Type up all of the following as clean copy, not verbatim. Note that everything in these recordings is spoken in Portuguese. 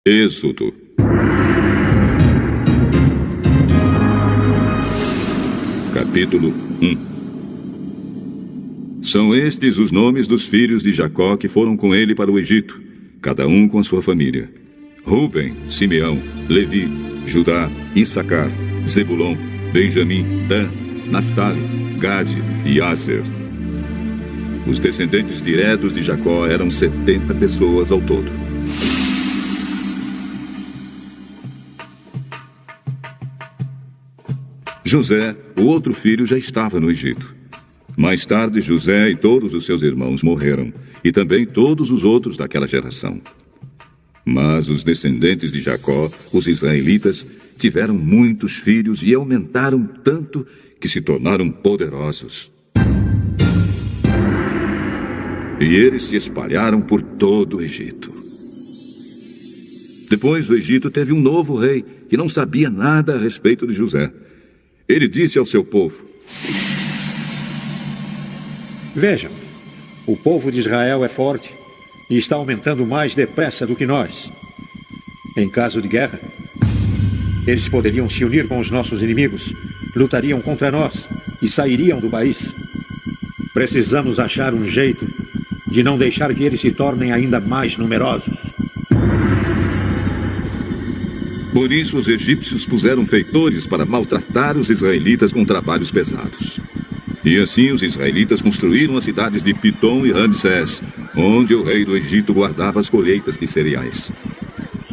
Êxodo. Capítulo 1. São estes os nomes dos filhos de Jacó que foram com ele para o Egito, cada um com a sua família: Rúben, Simeão, Levi, Judá, Issacar, Zebulon, Benjamim, Dan, Naftali, Gade e Aser. Os descendentes diretos de Jacó eram 70 pessoas ao todo. José, o outro filho, já estava no Egito. Mais tarde, José e todos os seus irmãos morreram, e também todos os outros daquela geração. Mas os descendentes de Jacó, os israelitas, tiveram muitos filhos e aumentaram tanto que se tornaram poderosos. E eles se espalharam por todo o Egito. Depois, o Egito teve um novo rei que não sabia nada a respeito de José. Ele disse ao seu povo: Vejam, o povo de Israel é forte e está aumentando mais depressa do que nós. Em caso de guerra, eles poderiam se unir com os nossos inimigos, lutariam contra nós e sairiam do país. Precisamos achar um jeito de não deixar que eles se tornem ainda mais numerosos. Por isso, os egípcios puseram feitores para maltratar os israelitas com trabalhos pesados. E assim os israelitas construíram as cidades de Pitom e Ramsés, onde o rei do Egito guardava as colheitas de cereais.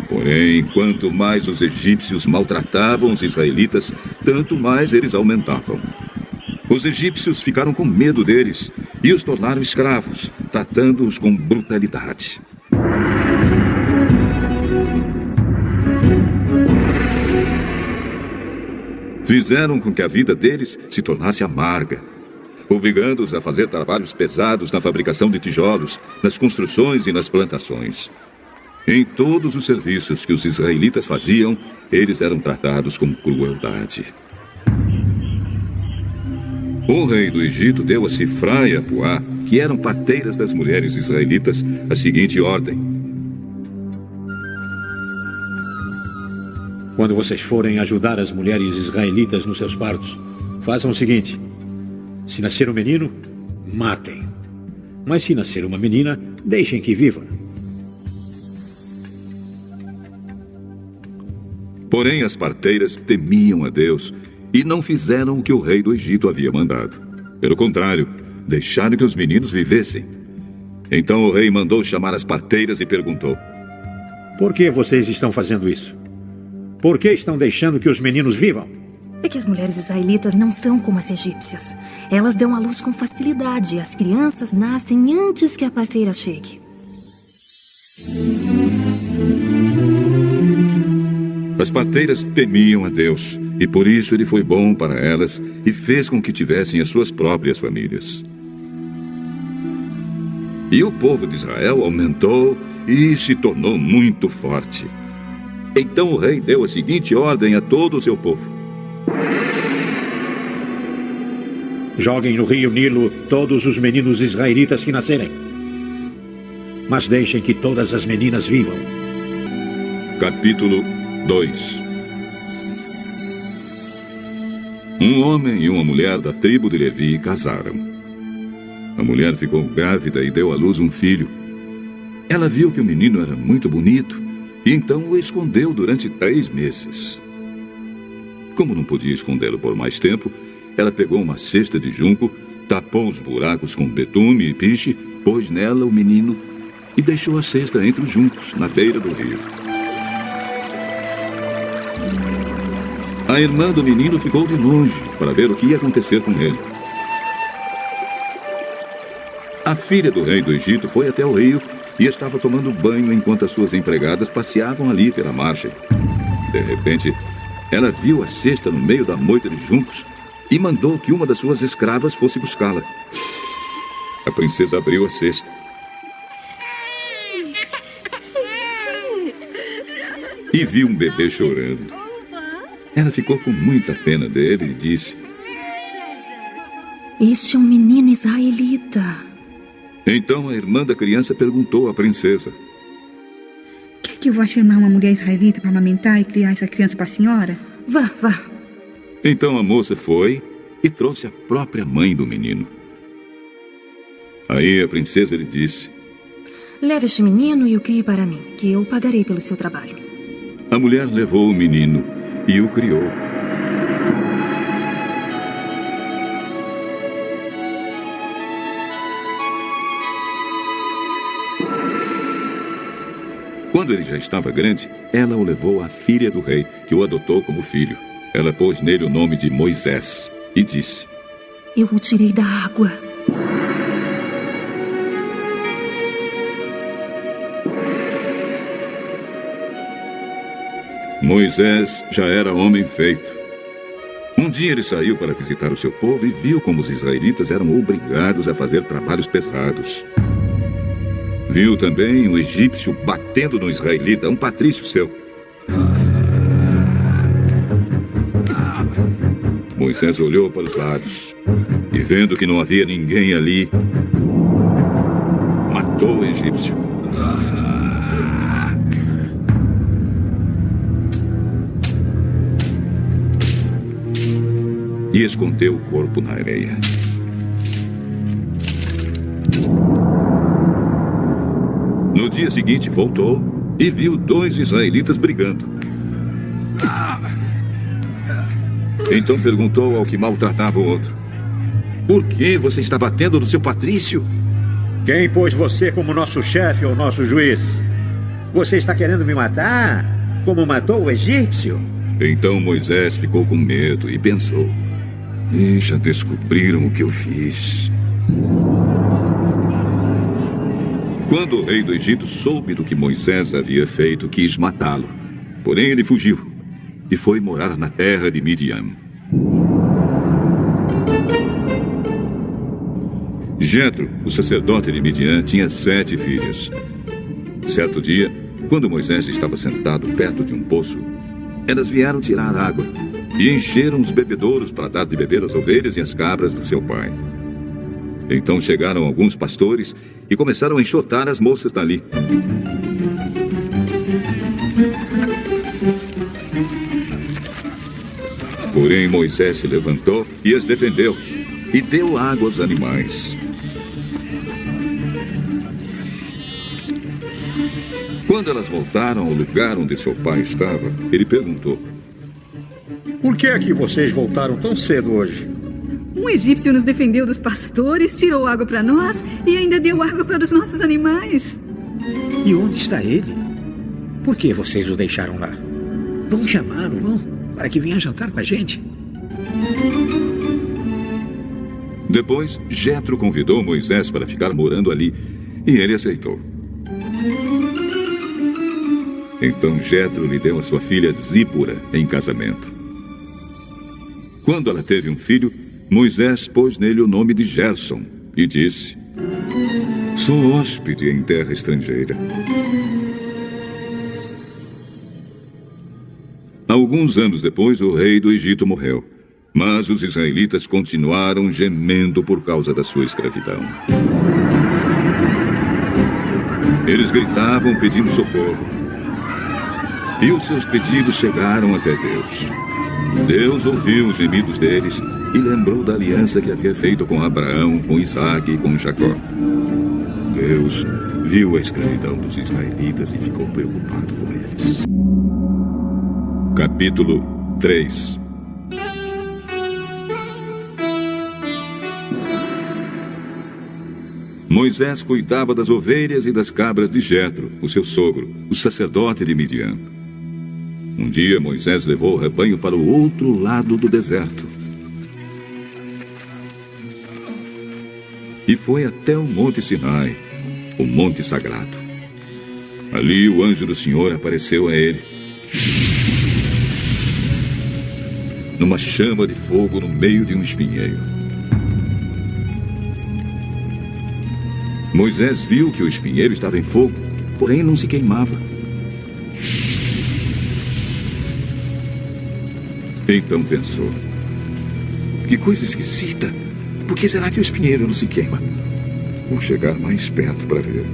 Porém, quanto mais os egípcios maltratavam os israelitas, tanto mais eles aumentavam. Os egípcios ficaram com medo deles e os tornaram escravos, tratando-os com brutalidade. Fizeram com que a vida deles se tornasse amarga, obrigando-os a fazer trabalhos pesados na fabricação de tijolos, nas construções e nas plantações. Em todos os serviços que os israelitas faziam, eles eram tratados com crueldade. O rei do Egito deu a Sifrá e a Puá, que eram parteiras das mulheres israelitas, a seguinte ordem: Quando vocês forem ajudar as mulheres israelitas nos seus partos, façam o seguinte: se nascer um menino, matem. Mas se nascer uma menina, deixem que viva. Porém, as parteiras temiam a Deus e não fizeram o que o rei do Egito havia mandado. Pelo contrário, deixaram que os meninos vivessem. Então o rei mandou chamar as parteiras e perguntou: Por que vocês estão fazendo isso? Por que estão deixando que os meninos vivam? É que as mulheres israelitas não são como as egípcias. Elas dão à luz com facilidade e as crianças nascem antes que a parteira chegue. As parteiras temiam a Deus, e por isso ele foi bom para elas e fez com que tivessem as suas próprias famílias. E o povo de Israel aumentou e se tornou muito forte. Então o rei deu a seguinte ordem a todo o seu povo: Joguem no rio Nilo todos os meninos israelitas que nascerem, mas deixem que todas as meninas vivam. Capítulo 2. Um homem e uma mulher da tribo de Levi casaram. A mulher ficou grávida e deu à luz um filho. Ela viu que o menino era muito bonito e então o escondeu durante 3 meses. Como não podia escondê-lo por mais tempo, ela pegou uma cesta de junco, tapou os buracos com betume e piche, pôs nela o menino e deixou a cesta entre os juncos, na beira do rio. A irmã do menino ficou de longe para ver o que ia acontecer com ele. A filha do rei do Egito foi até o rio e estava tomando banho enquanto as suas empregadas passeavam ali pela margem. De repente, ela viu a cesta no meio da moita de juncos e mandou que uma das suas escravas fosse buscá-la. A princesa abriu a cesta e viu um bebê chorando. Ela ficou com muita pena dele e disse: Este é um menino israelita. Então a irmã da criança perguntou à princesa: O que que eu vou chamar uma mulher israelita para amamentar e criar essa criança para a senhora? Vá, vá. Então a moça foi e trouxe a própria mãe do menino. Aí a princesa lhe disse: Leve este menino e o crie para mim, que eu pagarei pelo seu trabalho. A mulher levou o menino e o criou. Quando ele já estava grande, ela o levou à filha do rei, que o adotou como filho. Ela pôs nele o nome de Moisés e disse: Eu o tirei da água. Moisés já era homem feito. Um dia ele saiu para visitar o seu povo e viu como os israelitas eram obrigados a fazer trabalhos pesados. Viu também um egípcio batendo no israelita, um patrício seu. Moisés olhou para os lados e, vendo que não havia ninguém ali, matou o egípcio. E escondeu o corpo na areia. No dia seguinte voltou e viu 2 israelitas brigando. Então perguntou ao que maltratava o outro: Por que você está batendo no seu patrício? Quem pôs você como nosso chefe ou nosso juiz? Você está querendo me matar? Como matou o egípcio? Então Moisés ficou com medo e pensou: já descobriram o que eu fiz. Quando o rei do Egito soube do que Moisés havia feito, quis matá-lo. Porém ele fugiu e foi morar na terra de Midian. Jetro, o sacerdote de Midian, tinha 7 filhas. Certo dia, quando Moisés estava sentado perto de um poço, elas vieram tirar água e encheram os bebedouros para dar de beber às ovelhas e às cabras do seu pai. Então chegaram alguns pastores e começaram a enxotar as moças dali. Porém Moisés se levantou e as defendeu e deu água aos animais. Quando elas voltaram ao lugar onde seu pai estava, ele perguntou: Por que é que vocês voltaram tão cedo hoje? Um egípcio nos defendeu dos pastores, tirou água para nós e ainda deu água para os nossos animais. E onde está ele? Por que vocês o deixaram lá? Vão chamá-lo, vão, para que venha jantar com a gente. Depois, Jetro convidou Moisés para ficar morando ali e ele aceitou. Então Jetro lhe deu a sua filha Zípora em casamento. Quando ela teve um filho, Moisés pôs nele o nome de Gerson e disse: Sou hóspede em terra estrangeira. Alguns anos depois, o rei do Egito morreu, mas os israelitas continuaram gemendo por causa da sua escravidão. Eles gritavam pedindo socorro. E os seus pedidos chegaram até Deus. Deus ouviu os gemidos deles e lembrou da aliança que havia feito com Abraão, com Isaque e com Jacó. Deus viu a escravidão dos israelitas e ficou preocupado com eles. Capítulo 3. Moisés cuidava das ovelhas e das cabras de Jetro, o seu sogro, o sacerdote de Midian. Um dia Moisés levou o rebanho para o outro lado do deserto. E foi até o Monte Sinai, o monte sagrado. Ali o anjo do Senhor apareceu a ele, numa chama de fogo no meio de um espinheiro. Moisés viu que o espinheiro estava em fogo, porém não se queimava. Então pensou: que coisa esquisita! Por que será que o espinheiro não se queima? Vou chegar mais perto para ver.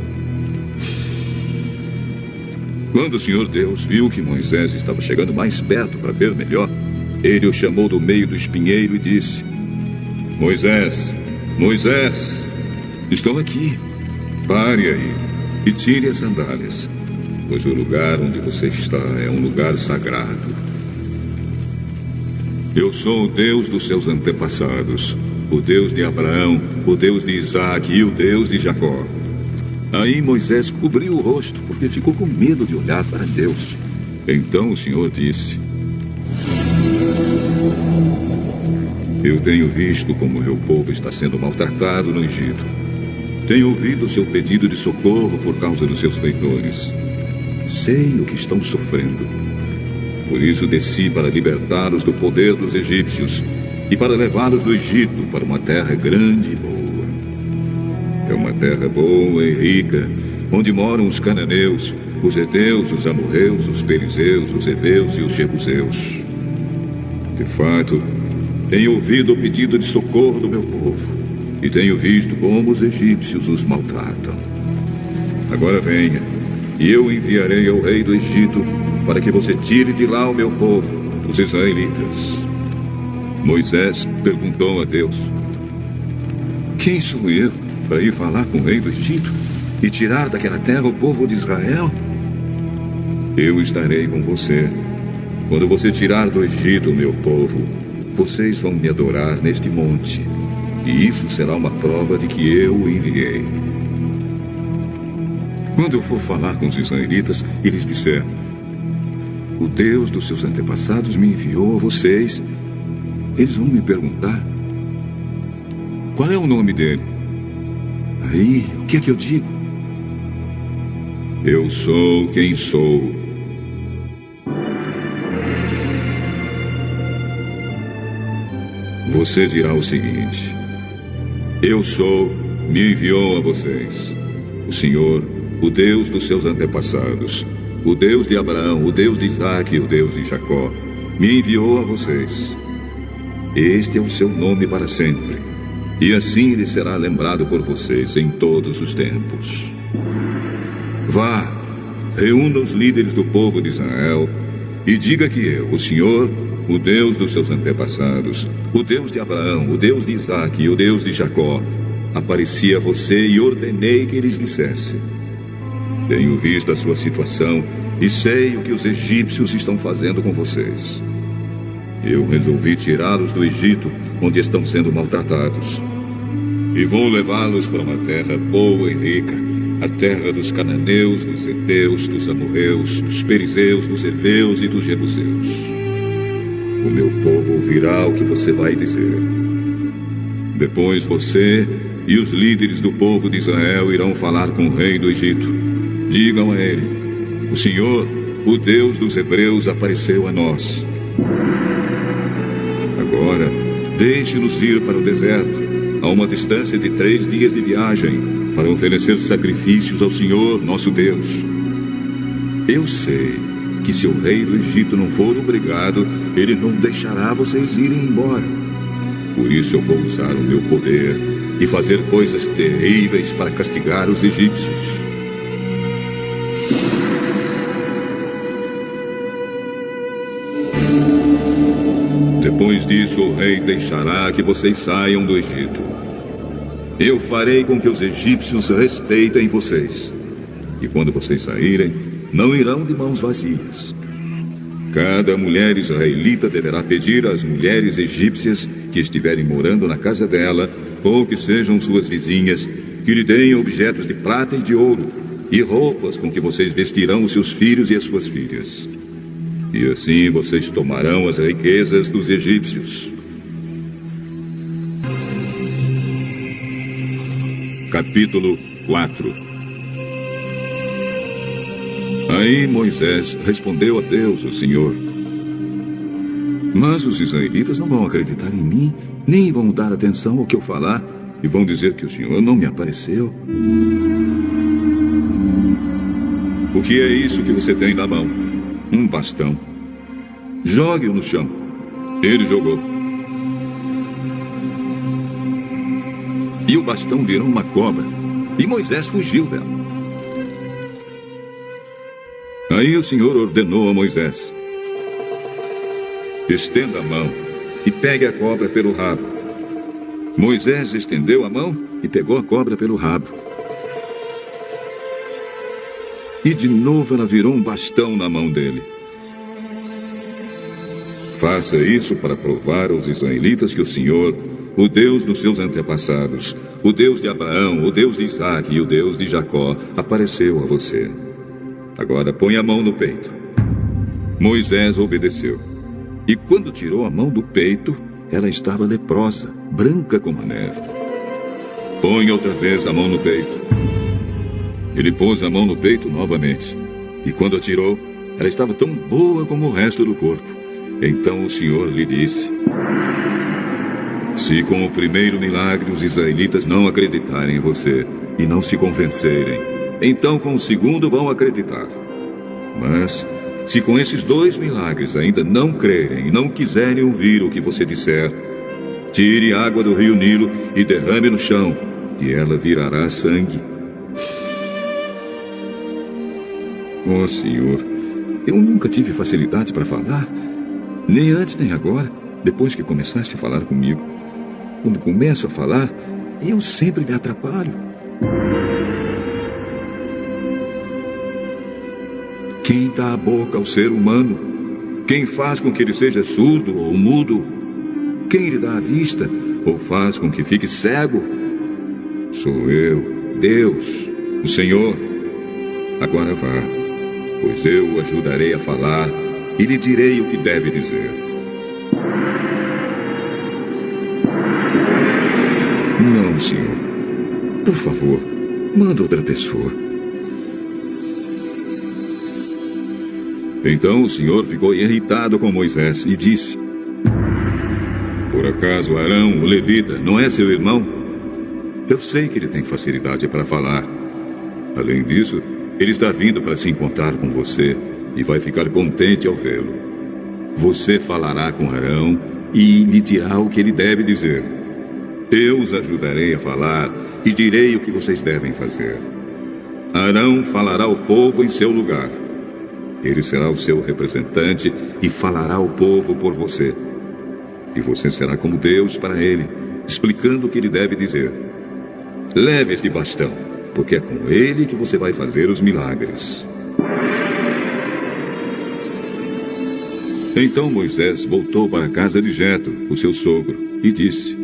Quando o Senhor Deus viu que Moisés estava chegando mais perto para ver melhor, ele o chamou do meio do espinheiro e disse: Moisés, Moisés, estou aqui. Pare aí e tire as sandálias, pois o lugar onde você está é um lugar sagrado. Eu sou o Deus dos seus antepassados, o Deus de Abraão, o Deus de Isaque e o Deus de Jacó. Aí Moisés cobriu o rosto, porque ficou com medo de olhar para Deus. Então o Senhor disse: Eu tenho visto como meu povo está sendo maltratado no Egito. Tenho ouvido o seu pedido de socorro por causa dos seus feitores. Sei o que estão sofrendo. Por isso desci para libertá-los do poder dos egípcios e para levá-los do Egito para uma terra grande e boa. É uma terra boa e rica, onde moram os cananeus, os heteus, os amorreus, os perizeus, os heveus e os jebuseus. De fato, tenho ouvido o pedido de socorro do meu povo e tenho visto como os egípcios os maltratam. Agora venha, e eu enviarei ao rei do Egito para que você tire de lá o meu povo, os israelitas. Moisés perguntou a Deus: Quem sou eu para ir falar com o rei do Egito e tirar daquela terra o povo de Israel? Eu estarei com você. Quando você tirar do Egito o meu povo, vocês vão me adorar neste monte, e isso será uma prova de que eu o enviei. Quando eu for falar com os israelitas, eles disseram: O Deus dos seus antepassados me enviou a vocês. Eles vão me perguntar: Qual é o nome dele? Aí, o que é que eu digo? Eu sou quem sou. Você dirá o seguinte: Eu sou, me enviou a vocês. O Senhor, o Deus dos seus antepassados, o Deus de Abraão, o Deus de Isaque e o Deus de Jacó, me enviou a vocês. Este é o seu nome para sempre, e assim ele será lembrado por vocês em todos os tempos. Vá, reúna os líderes do povo de Israel e diga que eu, o Senhor, o Deus dos seus antepassados, o Deus de Abraão, o Deus de Isaque e o Deus de Jacó, apareci a você e ordenei que eles dissessem: Tenho visto a sua situação e sei o que os egípcios estão fazendo com vocês. Eu resolvi tirá-los do Egito, onde estão sendo maltratados, e vou levá-los para uma terra boa e rica, a terra dos cananeus, dos heteus, dos amorreus, dos perizeus, dos heveus e dos jebuseus. O meu povo ouvirá o que você vai dizer. Depois você e os líderes do povo de Israel irão falar com o rei do Egito. Digam a ele: O Senhor, o Deus dos hebreus, apareceu a nós. Agora, deixe-nos ir para o deserto, a uma distância de 3 dias de viagem, para oferecer sacrifícios ao Senhor, nosso Deus. Eu sei que se o rei do Egito não for obrigado, ele não deixará vocês irem embora. Por isso eu vou usar o meu poder e fazer coisas terríveis para castigar os egípcios. Depois disso, o rei deixará que vocês saiam do Egito. Eu farei com que os egípcios respeitem vocês. E quando vocês saírem, não irão de mãos vazias. Cada mulher israelita deverá pedir às mulheres egípcias que estiverem morando na casa dela, ou que sejam suas vizinhas, que lhe deem objetos de prata e de ouro, e roupas com que vocês vestirão os seus filhos e as suas filhas. E assim vocês tomarão as riquezas dos egípcios. Capítulo 4. Aí Moisés respondeu a Deus, o Senhor: Mas os israelitas não vão acreditar em mim, nem vão dar atenção ao que eu falar, e vão dizer que o Senhor não me apareceu. O que é isso que você tem na mão? Um bastão. Jogue-o no chão. Ele jogou. E o bastão virou uma cobra, e Moisés fugiu dela. Aí o Senhor ordenou a Moisés: estenda a mão e pegue a cobra pelo rabo. Moisés estendeu a mão e pegou a cobra pelo rabo. E de novo ela virou um bastão na mão dele. Faça isso para provar aos israelitas que o Senhor, o Deus dos seus antepassados, o Deus de Abraão, o Deus de Isaque e o Deus de Jacó, apareceu a você. Agora põe a mão no peito. Moisés obedeceu. E quando tirou a mão do peito, ela estava leprosa, branca como a neve. Põe outra vez a mão no peito. Ele pôs a mão no peito novamente. E quando a tirou, ela estava tão boa como o resto do corpo. Então o Senhor lhe disse: se com o primeiro milagre os israelitas não acreditarem em você e não se convencerem, então com o segundo vão acreditar. Mas se com esses 2 milagres ainda não crerem e não quiserem ouvir o que você disser, tire água do rio Nilo e derrame no chão, e ela virará sangue. Oh, Senhor, eu nunca tive facilidade para falar, nem antes nem agora, depois que começaste a falar comigo. Quando começo a falar, eu sempre me atrapalho. Quem dá a boca ao ser humano? Quem faz com que ele seja surdo ou mudo? Quem lhe dá a vista ou faz com que fique cego? Sou eu, Deus, o Senhor. Agora vá, pois eu o ajudarei a falar e lhe direi o que deve dizer. Não, Senhor. Por favor, manda outra pessoa. Então o Senhor ficou irritado com Moisés e disse: por acaso Arão, o levita, não é seu irmão? Eu sei que ele tem facilidade para falar. Além disso, ele está vindo para se encontrar com você e vai ficar contente ao vê-lo. Você falará com Arão e lhe dirá o que ele deve dizer. Eu os ajudarei a falar e direi o que vocês devem fazer. Arão falará ao povo em seu lugar. Ele será o seu representante e falará ao povo por você. E você será como Deus para ele, explicando o que ele deve dizer. Leve este bastão, porque é com ele que você vai fazer os milagres. Então Moisés voltou para a casa de Jetro, o seu sogro, e disse: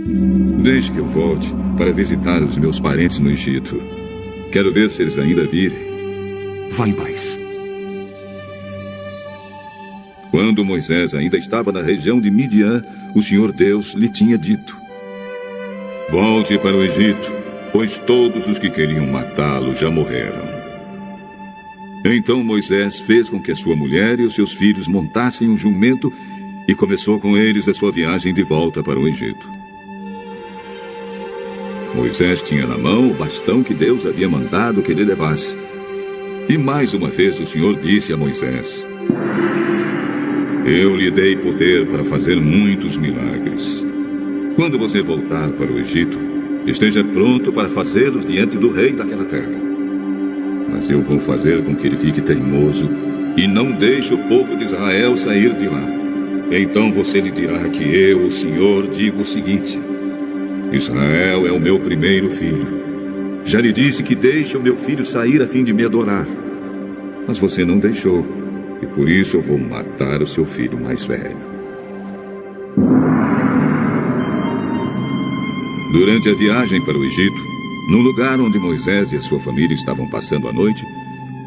deixe que eu volte para visitar os meus parentes no Egito. Quero ver se eles ainda virem. Vá em paz. Quando Moisés ainda estava na região de Midian, o Senhor Deus lhe tinha dito: volte para o Egito, pois todos os que queriam matá-lo já morreram. Então Moisés fez com que a sua mulher e os seus filhos montassem um jumento e começou com eles a sua viagem de volta para o Egito. Moisés tinha na mão o bastão que Deus havia mandado que ele levasse. E mais uma vez o Senhor disse a Moisés: eu lhe dei poder para fazer muitos milagres. Quando você voltar para o Egito, esteja pronto para fazê-los diante do rei daquela terra. Mas eu vou fazer com que ele fique teimoso e não deixe o povo de Israel sair de lá. Então você lhe dirá que eu, o Senhor, digo o seguinte: Israel é o meu primeiro filho. Já lhe disse que deixe o meu filho sair a fim de me adorar. Mas você não deixou, e por isso eu vou matar o seu filho mais velho. Durante a viagem para o Egito, no lugar onde Moisés e a sua família estavam passando a noite,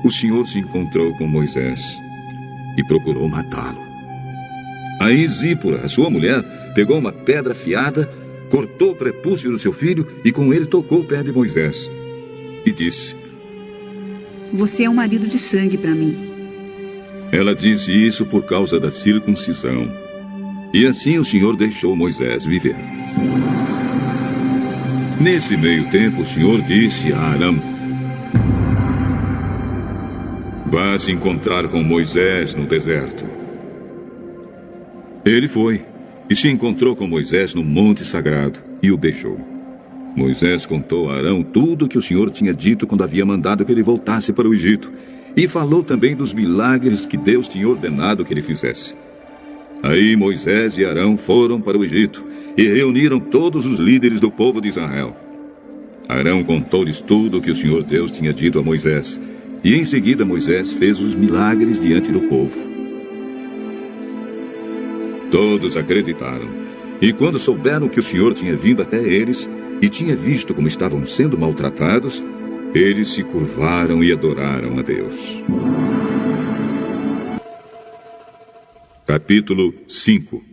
o Senhor se encontrou com Moisés e procurou matá-lo. Aí Zípora, a sua mulher, pegou uma pedra afiada, cortou o prepúcio do seu filho e com ele tocou o pé de Moisés. E disse: você é um marido de sangue para mim. Ela disse isso por causa da circuncisão. E assim o Senhor deixou Moisés viver. Nesse meio tempo, o Senhor disse a Arão: vá se encontrar com Moisés no deserto. Ele foi e se encontrou com Moisés no monte sagrado e o beijou. Moisés contou a Arão tudo o que o Senhor tinha dito quando havia mandado que ele voltasse para o Egito. e falou também dos milagres que Deus tinha ordenado que ele fizesse. Aí Moisés e Arão foram para o Egito e reuniram todos os líderes do povo de Israel. Arão contou-lhes tudo o que o Senhor Deus tinha dito a Moisés, e em seguida Moisés fez os milagres diante do povo. Todos acreditaram, e quando souberam que o Senhor tinha vindo até eles e tinha visto como estavam sendo maltratados, eles se curvaram e adoraram a Deus. Capítulo 5.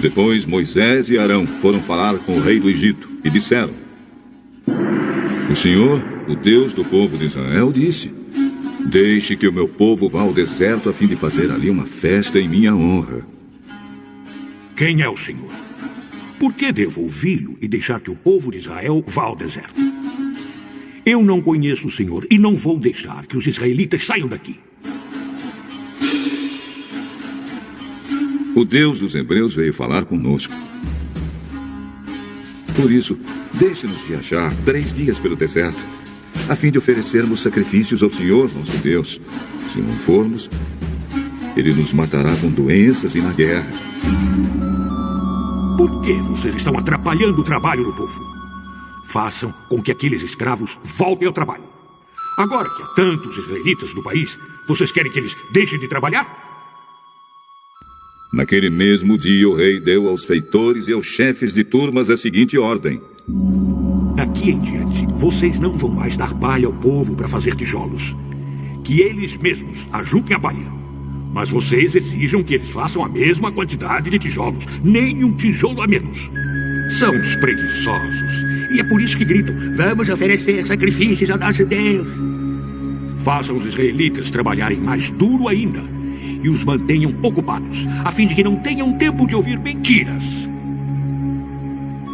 Depois Moisés e Arão foram falar com o rei do Egito e disseram: O Senhor, o Deus do povo de Israel, disse: Deixe que o meu povo vá ao deserto a fim de fazer ali uma festa em minha honra. Quem é o Senhor? Por que devo ouvi-lo e deixar que o povo de Israel vá ao deserto? Eu não conheço o Senhor e não vou deixar que os israelitas saiam daqui. O Deus dos Hebreus veio falar conosco. Por isso, deixe-nos viajar 3 dias pelo deserto, a fim de oferecermos sacrifícios ao Senhor, nosso Deus. Se não formos, Ele nos matará com doenças e na guerra. Por que vocês estão atrapalhando o trabalho do povo? Façam com que aqueles escravos voltem ao trabalho. Agora que há tantos israelitas no país, vocês querem que eles deixem de trabalhar? Naquele mesmo dia, o rei deu aos feitores e aos chefes de turmas a seguinte ordem: Daqui em diante, vocês não vão mais dar palha ao povo para fazer tijolos. Que eles mesmos ajuntem a palha. Mas vocês exijam que eles façam a mesma quantidade de tijolos, nem um tijolo a menos. São os preguiçosos. E é por isso que gritam: Vamos oferecer sacrifícios ao nosso Deus. Façam os israelitas trabalharem mais duro ainda e os mantenham ocupados, a fim de que não tenham tempo de ouvir mentiras.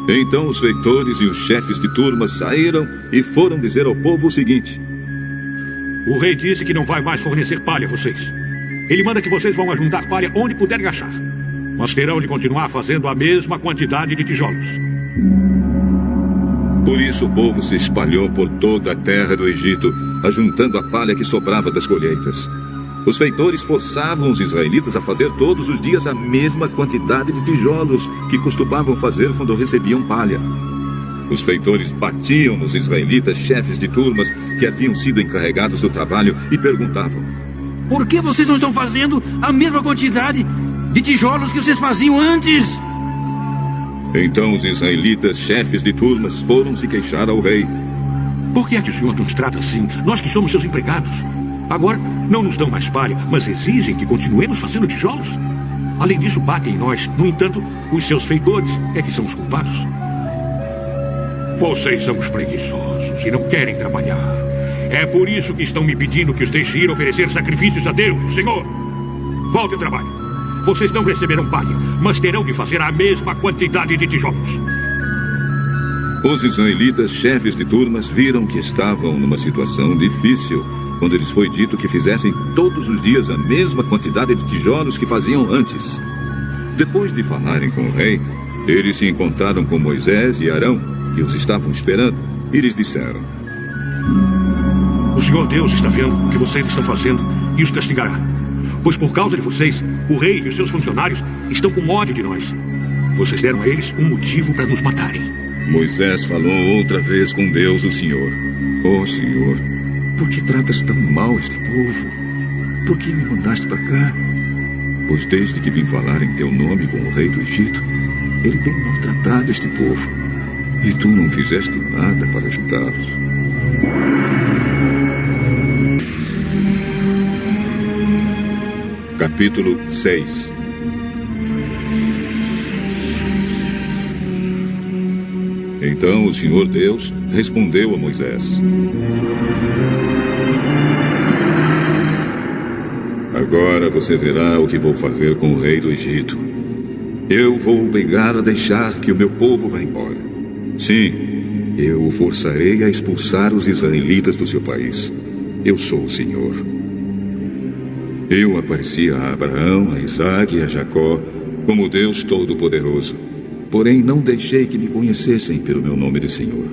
Então os feitores e os chefes de turmas saíram e foram dizer ao povo o seguinte: O rei disse que não vai mais fornecer palha a vocês. Ele manda que vocês vão ajuntar palha onde puderem achar, mas terão de continuar fazendo a mesma quantidade de tijolos. Por isso o povo se espalhou por toda a terra do Egito, ajuntando a palha que sobrava das colheitas. Os feitores forçavam os israelitas a fazer todos os dias a mesma quantidade de tijolos que costumavam fazer quando recebiam palha. Os feitores batiam nos israelitas chefes de turmas que haviam sido encarregados do trabalho e perguntavam: Por que vocês não estão fazendo a mesma quantidade de tijolos que vocês faziam antes? Então os israelitas chefes de turmas foram se queixar ao rei: Por que é que o senhor nos trata assim, nós que somos seus empregados? Agora, não nos dão mais palha, mas exigem que continuemos fazendo tijolos. Além disso, batem em nós. No entanto, os seus feitores é que são os culpados. Vocês são os preguiçosos e não querem trabalhar. É por isso que estão me pedindo que os deixe ir oferecer sacrifícios a Deus, o Senhor. Volte ao trabalho. Vocês não receberão palha, mas terão de fazer a mesma quantidade de tijolos. Os israelitas chefes de turmas viram que estavam numa situação difícil quando lhes foi dito que fizessem todos os dias a mesma quantidade de tijolos que faziam antes. Depois de falarem com o rei, eles se encontraram com Moisés e Arão, que os estavam esperando, e lhes disseram: O Senhor Deus está vendo o que vocês estão fazendo e os castigará. Pois por causa de vocês, o rei e os seus funcionários estão com ódio de nós. Vocês deram a eles um motivo para nos matarem. Moisés falou outra vez com Deus, o Senhor: Ó Senhor, por que tratas tão mal este povo? Por que me mandaste para cá? Pois desde que vim falar em teu nome com o rei do Egito, ele tem maltratado este povo, e tu não fizeste nada para ajudá-los. Capítulo 6. Então o Senhor Deus respondeu a Moisés: Agora você verá o que vou fazer com o rei do Egito. Eu vou obrigar a deixar que o meu povo vá embora. Sim, eu o forçarei a expulsar os israelitas do seu país. Eu sou o Senhor. Eu apareci a Abraão, a Isaque e a Jacó como Deus Todo-Poderoso. Porém, não deixei que me conhecessem pelo meu nome de Senhor.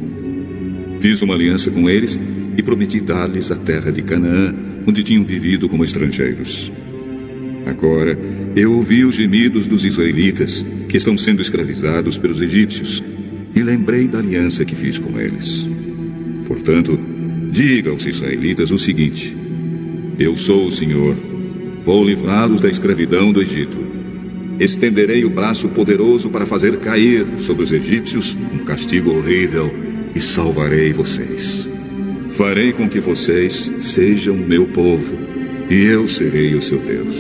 Fiz uma aliança com eles e prometi dar-lhes a terra de Canaã, onde tinham vivido como estrangeiros. Agora, eu ouvi os gemidos dos israelitas, que estão sendo escravizados pelos egípcios, e lembrei da aliança que fiz com eles. Portanto, diga aos israelitas o seguinte: eu sou o Senhor, vou livrá-los da escravidão do Egito. Estenderei o braço poderoso para fazer cair sobre os egípcios um castigo horrível e salvarei vocês. Farei com que vocês sejam meu povo e eu serei o seu Deus.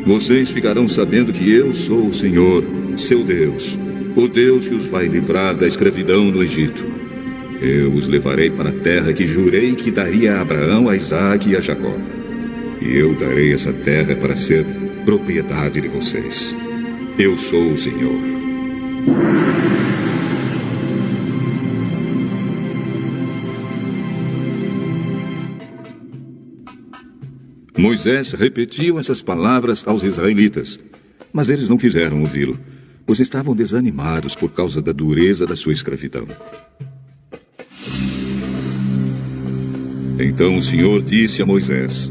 Vocês ficarão sabendo que eu sou o Senhor, seu Deus, o Deus que os vai livrar da escravidão no Egito. Eu os levarei para a terra que jurei que daria a Abraão, a Isaque e a Jacó. E eu darei essa terra para ser propriedade de vocês. Eu sou o Senhor. Moisés repetiu essas palavras aos israelitas, mas eles não quiseram ouvi-lo, pois estavam desanimados por causa da dureza da sua escravidão. Então o Senhor disse a Moisés: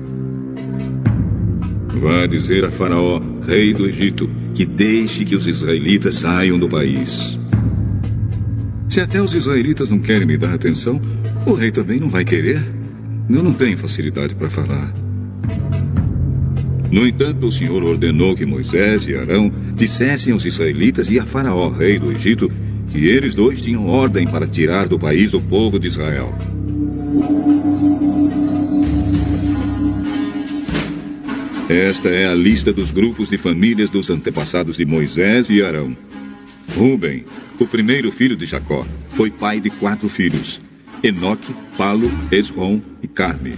vá dizer a Faraó, rei do Egito, que deixe que os israelitas saiam do país. Se até os israelitas não querem me dar atenção, o rei também não vai querer. Eu não tenho facilidade para falar. No entanto, o Senhor ordenou que Moisés e Arão dissessem aos israelitas e a Faraó, rei do Egito, que eles dois tinham ordem para tirar do país o povo de Israel. Esta é a lista dos grupos de famílias dos antepassados de Moisés e Arão. Ruben, o primeiro filho de Jacó, foi pai de 4 filhos: Enoque, Palo, Esrom e Carme.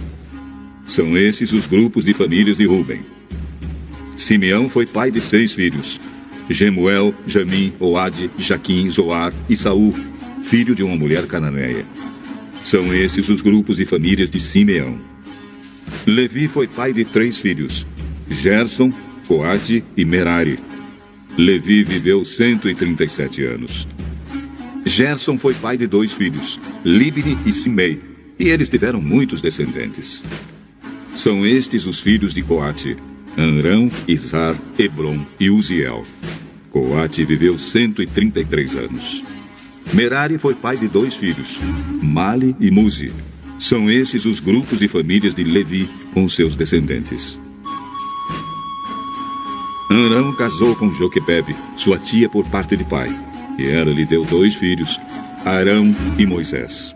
São esses os grupos de famílias de Ruben. Simeão foi pai de 6 filhos: Gemuel, Jamim, Oade, Jaquim, Zoar e Saul, filho de uma mulher cananeia. São esses os grupos de famílias de Simeão. Levi foi pai de 3 filhos: Gerson, Coate e Merari. Levi viveu 137 anos. Gerson foi pai de 2 filhos, Libni e Simei, e eles tiveram muitos descendentes. São estes os filhos de Coate: Amrão, Izar, Hebron e Uziel. Coate viveu 133 anos. Merari foi pai de 2 filhos, Mali e Muzi. São esses os grupos de famílias de Levi com seus descendentes. Amrão casou com Joquebebe, sua tia por parte de pai, e ela lhe deu 2 filhos, Arão e Moisés.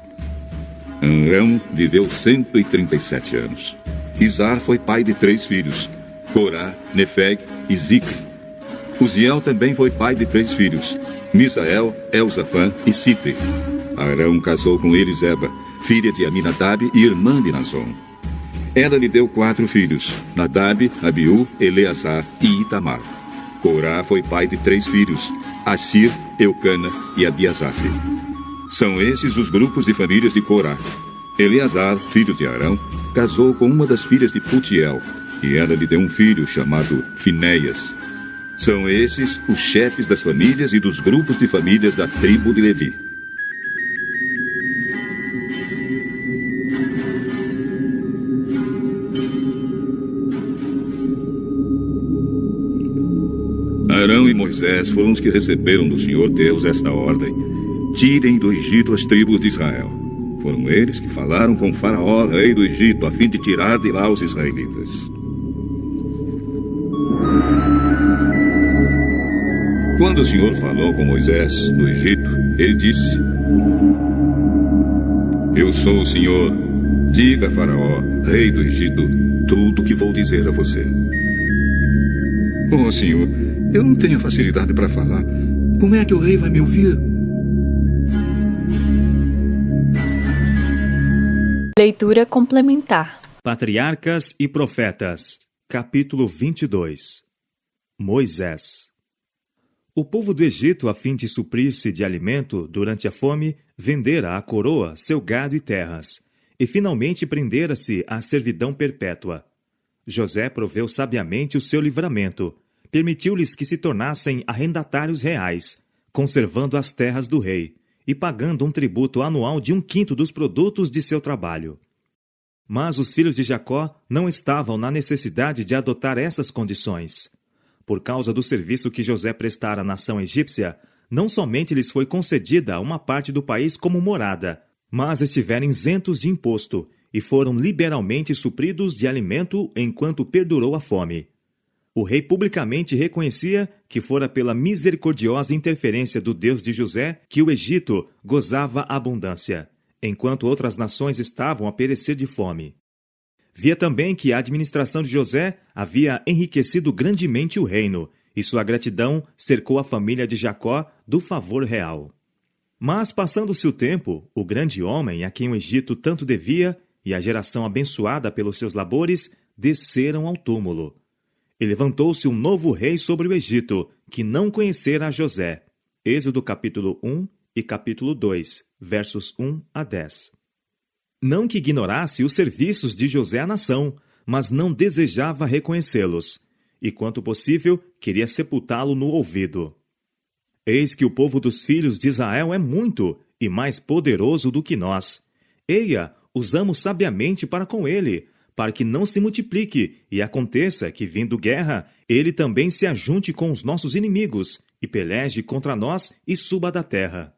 Amrão viveu 137 anos. Izar foi pai de 3 filhos, Corá, Nefeg e Zicre. Uziel também foi pai de 3 filhos, Misael, Elzafã e Sitre. Arão casou com Eliseba, filha de Aminadab e irmã de Nazon. Ela lhe deu 4 filhos, Nadab, Abiú, Eleazar e Itamar. Corá foi pai de 3 filhos, Assir, Eucana e Abiasaf. São esses os grupos de famílias de Corá. Eleazar, filho de Arão, casou com uma das filhas de Putiel, e ela lhe deu um filho chamado Finéias. São esses os chefes das famílias e dos grupos de famílias da tribo de Levi. Arão e Moisés foram os que receberam do Senhor Deus esta ordem: tirem do Egito as tribos de Israel. Foram eles que falaram com Faraó, rei do Egito, a fim de tirar de lá os israelitas. Quando o Senhor falou com Moisés no Egito, ele disse: eu sou o Senhor. Diga a Faraó, rei do Egito, tudo o que vou dizer a você. Oh, Senhor, eu não tenho facilidade para falar. Como é que o rei vai me ouvir? Leitura complementar. Patriarcas e Profetas, capítulo 22. Moisés. O povo do Egito, a fim de suprir-se de alimento durante a fome, vendera à coroa seu gado e terras, e finalmente prendera-se à servidão perpétua. José proveu sabiamente o seu livramento, permitiu-lhes que se tornassem arrendatários reais, conservando as terras do rei, e pagando um tributo anual de 1/5 dos produtos de seu trabalho. Mas os filhos de Jacó não estavam na necessidade de adotar essas condições. Por causa do serviço que José prestara à nação egípcia, não somente lhes foi concedida uma parte do país como morada, mas estiveram isentos de imposto e foram liberalmente supridos de alimento enquanto perdurou a fome. O rei publicamente reconhecia que fora pela misericordiosa interferência do Deus de José que o Egito gozava abundância, enquanto outras nações estavam a perecer de fome. Via também que a administração de José havia enriquecido grandemente o reino, e sua gratidão cercou a família de Jacó do favor real. Mas, passando-se o tempo, o grande homem a quem o Egito tanto devia e a geração abençoada pelos seus labores desceram ao túmulo. E levantou-se um novo rei sobre o Egito, que não conhecera a José. Êxodo capítulo 1 e capítulo 2, versos 1 a 10. Não que ignorasse os serviços de José à nação, mas não desejava reconhecê-los, e quanto possível, queria sepultá-lo no ouvido. Eis que o povo dos filhos de Israel é muito e mais poderoso do que nós. Eia, usamos sabiamente para com ele, para que não se multiplique e aconteça que, vindo guerra, ele também se ajunte com os nossos inimigos e peleje contra nós e suba da terra.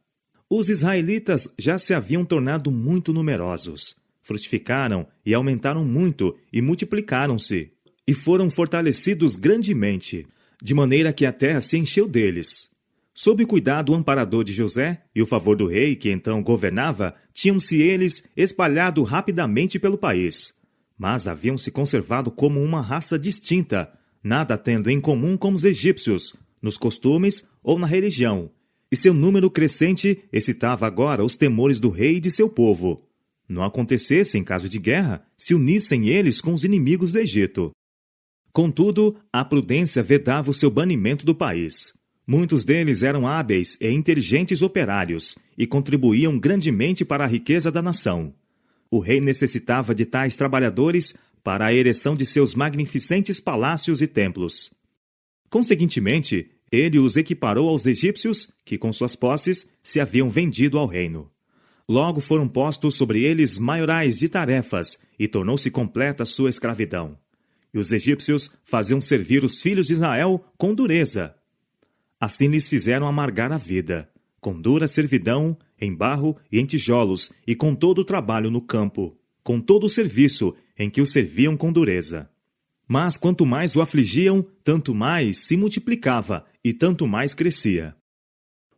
Os israelitas já se haviam tornado muito numerosos, frutificaram e aumentaram muito e multiplicaram-se, e foram fortalecidos grandemente, de maneira que a terra se encheu deles. Sob o cuidado amparador de José e o favor do rei que então governava, tinham-se eles espalhado rapidamente pelo país. Mas haviam se conservado como uma raça distinta, nada tendo em comum com os egípcios, nos costumes ou na religião, e seu número crescente excitava agora os temores do rei e de seu povo. Não acontecesse, em caso de guerra, se unissem eles com os inimigos do Egito. Contudo, a prudência vedava o seu banimento do país. Muitos deles eram hábeis e inteligentes operários e contribuíam grandemente para a riqueza da nação. O rei necessitava de tais trabalhadores para a ereção de seus magnificentes palácios e templos. Conseguintemente, ele os equiparou aos egípcios que, com suas posses, se haviam vendido ao reino. Logo foram postos sobre eles maiorais de tarefas e tornou-se completa sua escravidão. E os egípcios faziam servir os filhos de Israel com dureza. Assim lhes fizeram amargar a vida, com dura servidão, em barro e em tijolos, e com todo o trabalho no campo, com todo o serviço em que o serviam com dureza. Mas quanto mais o afligiam, tanto mais se multiplicava e tanto mais crescia.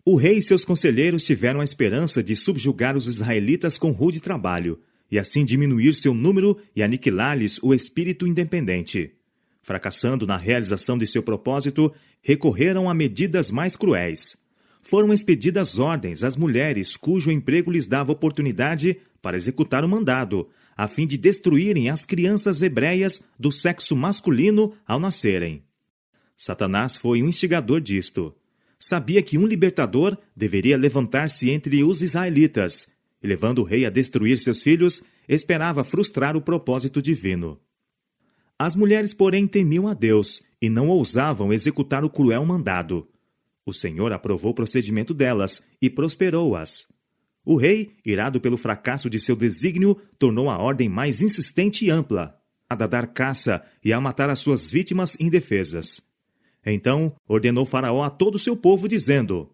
O rei e seus conselheiros tiveram a esperança de subjugar os israelitas com rude trabalho, e assim diminuir seu número e aniquilar-lhes o espírito independente. Fracassando na realização de seu propósito, recorreram a medidas mais cruéis. Foram expedidas ordens às mulheres cujo emprego lhes dava oportunidade para executar o mandado, a fim de destruírem as crianças hebreias do sexo masculino ao nascerem. Satanás foi um instigador disto. Sabia que um libertador deveria levantar-se entre os israelitas, e levando o rei a destruir seus filhos, esperava frustrar o propósito divino. As mulheres, porém, temiam a Deus e não ousavam executar o cruel mandado. O Senhor aprovou o procedimento delas e prosperou-as. O rei, irado pelo fracasso de seu desígnio, tornou a ordem mais insistente e ampla, a dar caça e a matar as suas vítimas indefesas. Então ordenou Faraó a todo o seu povo, dizendo: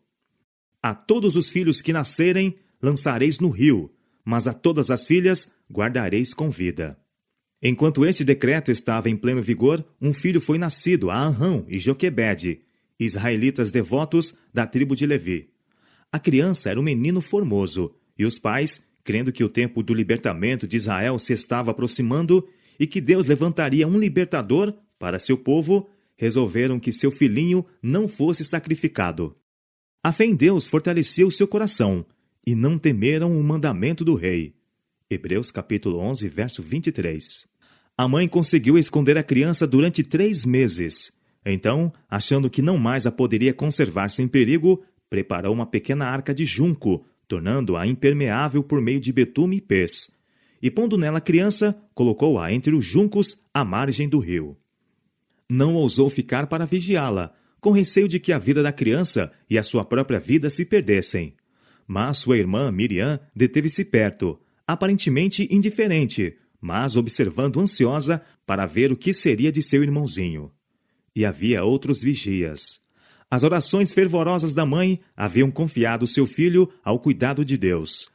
A todos os filhos que nascerem lançareis no rio, mas a todas as filhas guardareis com vida. Enquanto este decreto estava em pleno vigor, um filho foi nascido a Anrão e Joquebede, israelitas devotos da tribo de Levi. A criança era um menino formoso, e os pais, crendo que o tempo do libertamento de Israel se estava aproximando e que Deus levantaria um libertador para seu povo, resolveram que seu filhinho não fosse sacrificado. A fé em Deus fortaleceu seu coração, e não temeram o mandamento do rei. Hebreus capítulo 11, verso 23. A mãe conseguiu esconder a criança durante 3 meses. Então, achando que não mais a poderia conservar sem perigo, preparou uma pequena arca de junco, tornando-a impermeável por meio de betume e pés. E pondo nela a criança, colocou-a entre os juncos à margem do rio. Não ousou ficar para vigiá-la, com receio de que a vida da criança e a sua própria vida se perdessem. Mas sua irmã, Miriam, deteve-se perto, aparentemente indiferente, mas observando ansiosa para ver o que seria de seu irmãozinho. E havia outros vigias. As orações fervorosas da mãe haviam confiado seu filho ao cuidado de Deus.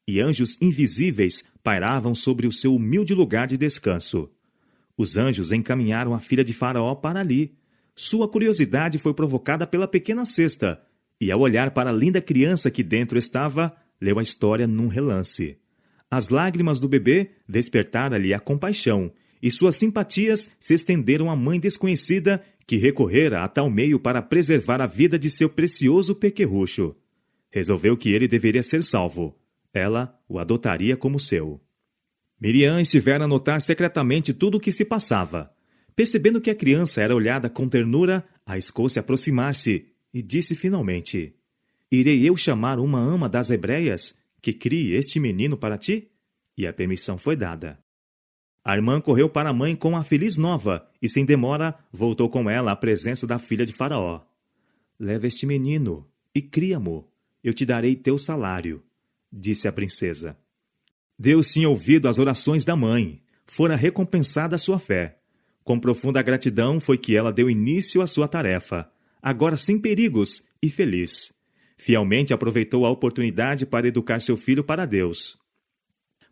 E anjos invisíveis pairavam sobre o seu humilde lugar de descanso. Os anjos encaminharam a filha de Faraó para ali. Sua curiosidade foi provocada pela pequena cesta, e ao olhar para a linda criança que dentro estava, leu a história num relance. As lágrimas do bebê despertaram-lhe a compaixão, e suas simpatias se estenderam à mãe desconhecida que recorrera a tal meio para preservar a vida de seu precioso pequerrucho. Resolveu que ele deveria ser salvo. Ela o adotaria como seu. Miriam estivera a notar secretamente tudo o que se passava. Percebendo que a criança era olhada com ternura, arriscou-se a aproximar-se e disse finalmente: Irei eu chamar uma ama das hebreias que crie este menino para ti? E a permissão foi dada. A irmã correu para a mãe com a feliz nova e, sem demora, voltou com ela à presença da filha de Faraó. Leva este menino e cria-mo. Eu te darei teu salário, disse a princesa. Deus tinha ouvido as orações da mãe. Fora recompensada a sua fé. Com profunda gratidão foi que ela deu início à sua tarefa, agora sem perigos e feliz. Fielmente aproveitou a oportunidade para educar seu filho para Deus.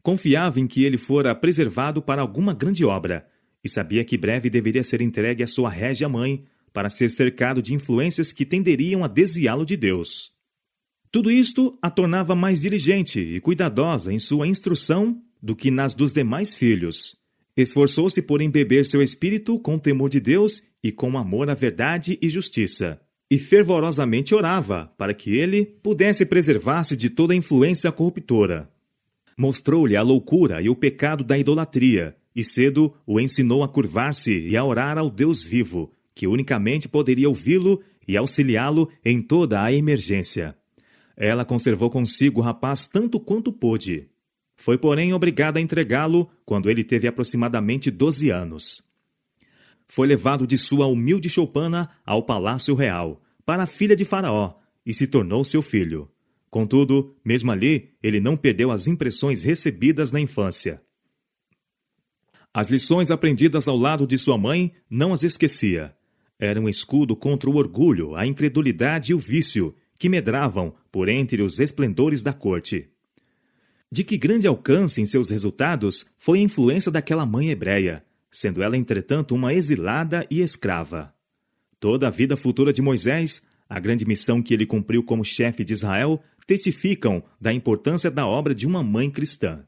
Confiava em que ele fora preservado para alguma grande obra, e sabia que breve deveria ser entregue à sua régia mãe, para ser cercado de influências que tenderiam a desviá-lo de Deus. Tudo isto a tornava mais diligente e cuidadosa em sua instrução do que nas dos demais filhos. Esforçou-se por embeber seu espírito com temor de Deus e com amor à verdade e justiça, e fervorosamente orava para que ele pudesse preservar-se de toda a influência corruptora. Mostrou-lhe a loucura e o pecado da idolatria, e cedo o ensinou a curvar-se e a orar ao Deus vivo, que unicamente poderia ouvi-lo e auxiliá-lo em toda a emergência. Ela conservou consigo o rapaz tanto quanto pôde. Foi, porém, obrigada a entregá-lo quando ele teve aproximadamente 12 anos. Foi levado de sua humilde choupana ao palácio real, para a filha de Faraó, e se tornou seu filho. Contudo, mesmo ali, ele não perdeu as impressões recebidas na infância. As lições aprendidas ao lado de sua mãe não as esquecia. Era um escudo contra o orgulho, a incredulidade e o vício, que medravam por entre os esplendores da corte. De que grande alcance em seus resultados foi a influência daquela mãe hebreia, sendo ela, entretanto, uma exilada e escrava. Toda a vida futura de Moisés, a grande missão que ele cumpriu como chefe de Israel, testificam da importância da obra de uma mãe cristã.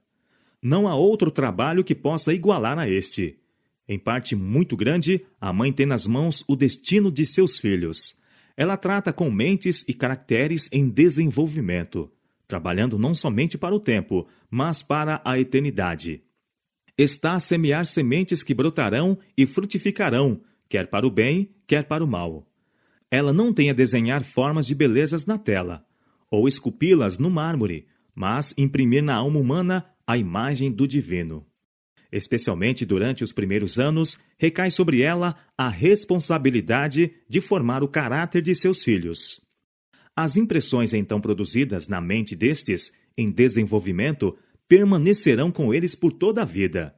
Não há outro trabalho que possa igualar a este. Em parte muito grande, a mãe tem nas mãos o destino de seus filhos. Ela trata com mentes e caracteres em desenvolvimento, trabalhando não somente para o tempo, mas para a eternidade. Está a semear sementes que brotarão e frutificarão, quer para o bem, quer para o mal. Ela não tem a desenhar formas de belezas na tela, ou esculpi-las no mármore, mas imprimir na alma humana a imagem do divino. Especialmente durante os primeiros anos, recai sobre ela a responsabilidade de formar o caráter de seus filhos. As impressões então produzidas na mente destes, em desenvolvimento, permanecerão com eles por toda a vida.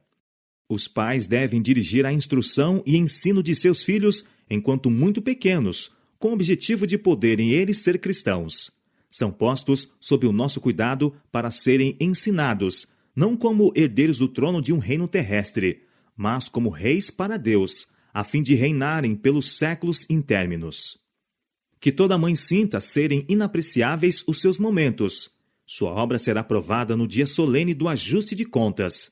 Os pais devem dirigir a instrução e ensino de seus filhos enquanto muito pequenos, com o objetivo de poderem eles ser cristãos. São postos sob o nosso cuidado para serem ensinados, não como herdeiros do trono de um reino terrestre, mas como reis para Deus, a fim de reinarem pelos séculos intérminos. Que toda mãe sinta serem inapreciáveis os seus momentos. Sua obra será provada no dia solene do ajuste de contas.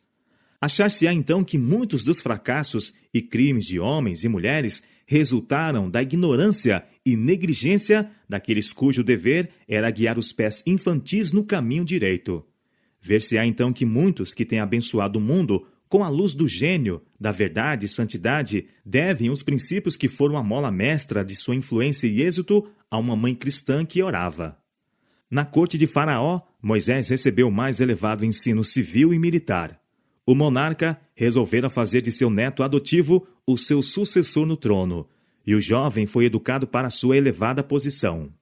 Achar-se-á então que muitos dos fracassos e crimes de homens e mulheres resultaram da ignorância e negligência daqueles cujo dever era guiar os pés infantis no caminho direito. Ver-se-á então que muitos que têm abençoado o mundo com a luz do gênio, da verdade e santidade, devem os princípios que foram a mola mestra de sua influência e êxito a uma mãe cristã que orava. Na corte de Faraó, Moisés recebeu o mais elevado ensino civil e militar. O monarca resolvera fazer de seu neto adotivo o seu sucessor no trono, e o jovem foi educado para sua elevada posição.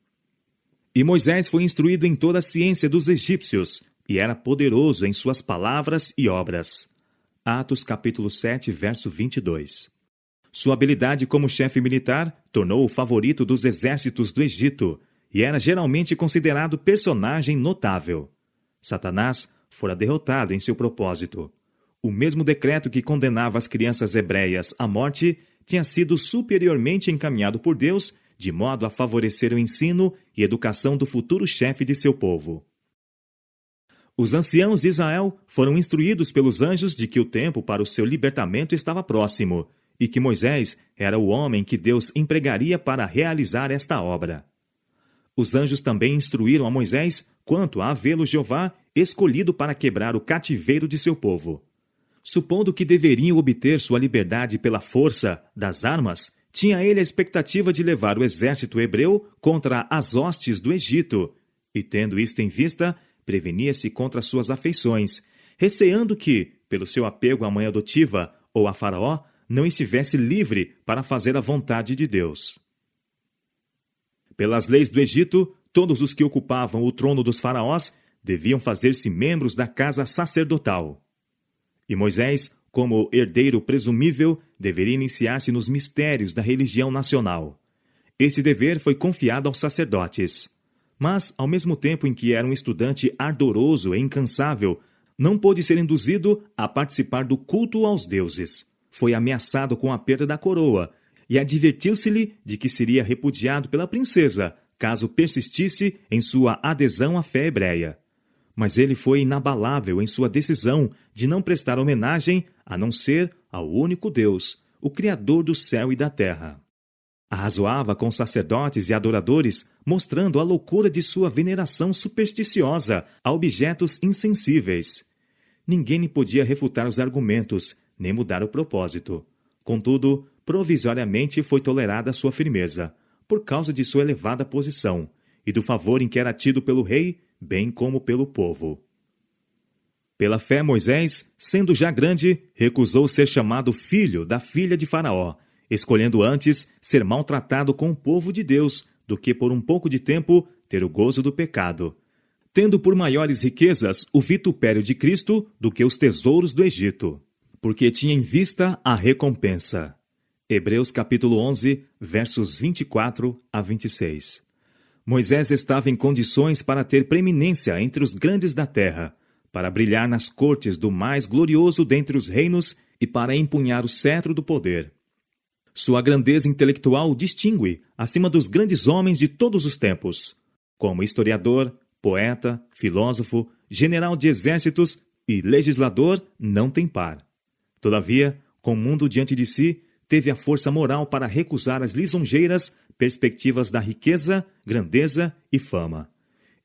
E Moisés foi instruído em toda a ciência dos egípcios, e era poderoso em suas palavras e obras. Atos capítulo 7, verso 22. Sua habilidade como chefe militar tornou-o favorito dos exércitos do Egito, e era geralmente considerado personagem notável. Satanás fora derrotado em seu propósito. O mesmo decreto que condenava as crianças hebreias à morte tinha sido superiormente encaminhado por Deus, de modo a favorecer o ensino e educação do futuro chefe de seu povo. Os anciãos de Israel foram instruídos pelos anjos de que o tempo para o seu libertamento estava próximo e que Moisés era o homem que Deus empregaria para realizar esta obra. Os anjos também instruíram a Moisés quanto a havê-lo Jeová escolhido para quebrar o cativeiro de seu povo. Supondo que deveriam obter sua liberdade pela força das armas, tinha ele a expectativa de levar o exército hebreu contra as hostes do Egito, e tendo isto em vista, prevenia-se contra suas afeições, receando que, pelo seu apego à mãe adotiva ou a Faraó, não estivesse livre para fazer a vontade de Deus. Pelas leis do Egito, todos os que ocupavam o trono dos faraós deviam fazer-se membros da casa sacerdotal. E Moisés, como herdeiro presumível, deveria iniciar-se nos mistérios da religião nacional. Esse dever foi confiado aos sacerdotes. Mas, ao mesmo tempo em que era um estudante ardoroso e incansável, não pôde ser induzido a participar do culto aos deuses. Foi ameaçado com a perda da coroa e advertiu-se-lhe de que seria repudiado pela princesa, caso persistisse em sua adesão à fé hebreia. Mas ele foi inabalável em sua decisão de não prestar homenagem a não ser ao único Deus, o Criador do céu e da terra. Arrazoava com sacerdotes e adoradores, mostrando a loucura de sua veneração supersticiosa a objetos insensíveis. Ninguém lhe podia refutar os argumentos, nem mudar o propósito. Contudo, provisoriamente foi tolerada sua firmeza, por causa de sua elevada posição, e do favor em que era tido pelo rei, bem como pelo povo. Pela fé, Moisés, sendo já grande, recusou ser chamado filho da filha de Faraó, escolhendo antes ser maltratado com o povo de Deus, do que por um pouco de tempo ter o gozo do pecado, tendo por maiores riquezas o vitupério de Cristo do que os tesouros do Egito, porque tinha em vista a recompensa. Hebreus capítulo 11, versos 24 a 26. Moisés estava em condições para ter preeminência entre os grandes da terra, para brilhar nas cortes do mais glorioso dentre os reinos e para empunhar o cetro do poder. Sua grandeza intelectual o distingue acima dos grandes homens de todos os tempos. Como historiador, poeta, filósofo, general de exércitos e legislador, não tem par. Todavia, com o mundo diante de si, teve a força moral para recusar as lisonjeiras perspectivas da riqueza, grandeza e fama,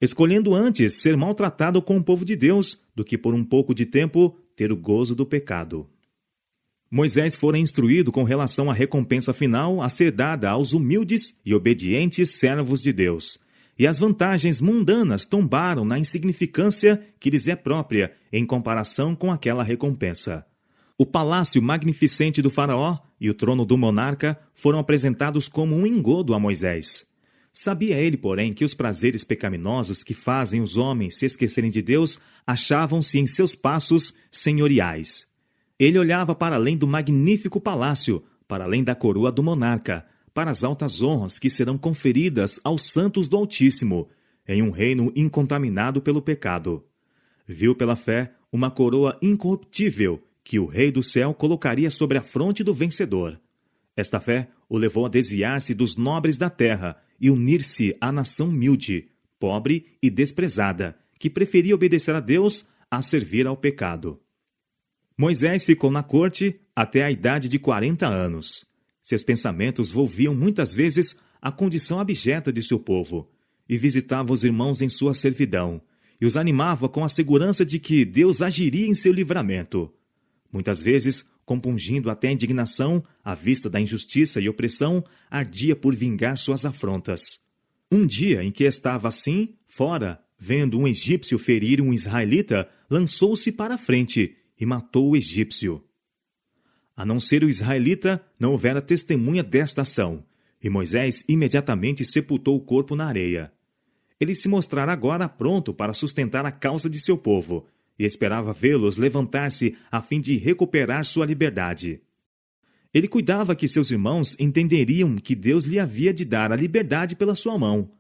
escolhendo antes ser maltratado com o povo de Deus do que por um pouco de tempo ter o gozo do pecado. Moisés fora instruído com relação à recompensa final a ser dada aos humildes e obedientes servos de Deus, e as vantagens mundanas tombaram na insignificância que lhes é própria em comparação com aquela recompensa. O palácio magnificente do faraó e o trono do monarca foram apresentados como um engodo a Moisés. Sabia ele, porém, que os prazeres pecaminosos que fazem os homens se esquecerem de Deus achavam-se em seus passos senhoriais. Ele olhava para além do magnífico palácio, para além da coroa do monarca, para as altas honras que serão conferidas aos santos do Altíssimo, em um reino incontaminado pelo pecado. Viu pela fé uma coroa incorruptível que o Rei do Céu colocaria sobre a fronte do vencedor. Esta fé o levou a desviar-se dos nobres da terra e unir-se à nação humilde, pobre e desprezada, que preferia obedecer a Deus a servir ao pecado. Moisés ficou na corte até a idade de 40 anos. Seus pensamentos volviam muitas vezes à condição abjeta de seu povo, e visitava os irmãos em sua servidão, e os animava com a segurança de que Deus agiria em seu livramento. Muitas vezes, compungindo até a indignação à vista da injustiça e opressão, ardia por vingar suas afrontas. Um dia em que estava assim, fora, vendo um egípcio ferir um israelita, lançou-se para a frente e matou o egípcio. A não ser o israelita, não houvera testemunha desta ação, e Moisés imediatamente sepultou o corpo na areia. ele se mostrara agora pronto para sustentar a causa de seu povo, e esperava vê-los levantar-se a fim de recuperar sua liberdade. Ele cuidava que seus irmãos entenderiam que Deus lhe havia de dar a liberdade pela sua mão,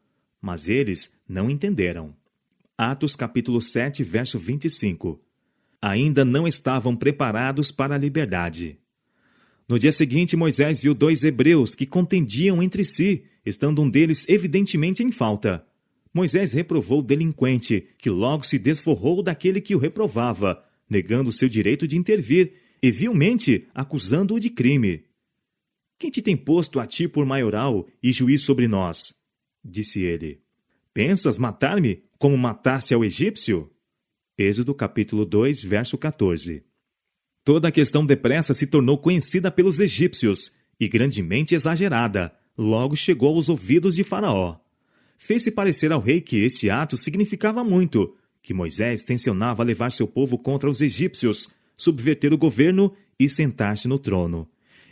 mas eles não entenderam. Atos capítulo 7, verso 25. Ainda não estavam preparados para a liberdade. No dia seguinte, Moisés viu 2 hebreus que contendiam entre si, estando um deles evidentemente em falta. Moisés reprovou o delinquente, que logo se desforrou daquele que o reprovava, negando seu direito de intervir e vilmente acusando-o de crime. Quem te tem posto a ti por maioral e juiz sobre nós? Disse ele. Pensas matar-me como mataste ao egípcio? Êxodo capítulo 2, verso 14. Toda a questão depressa se tornou conhecida pelos egípcios e grandemente exagerada. Logo chegou aos ouvidos de Faraó. Fez-se parecer ao rei que este ato significava muito, que Moisés tensionava levar seu povo contra os egípcios, subverter o governo e sentar-se no trono,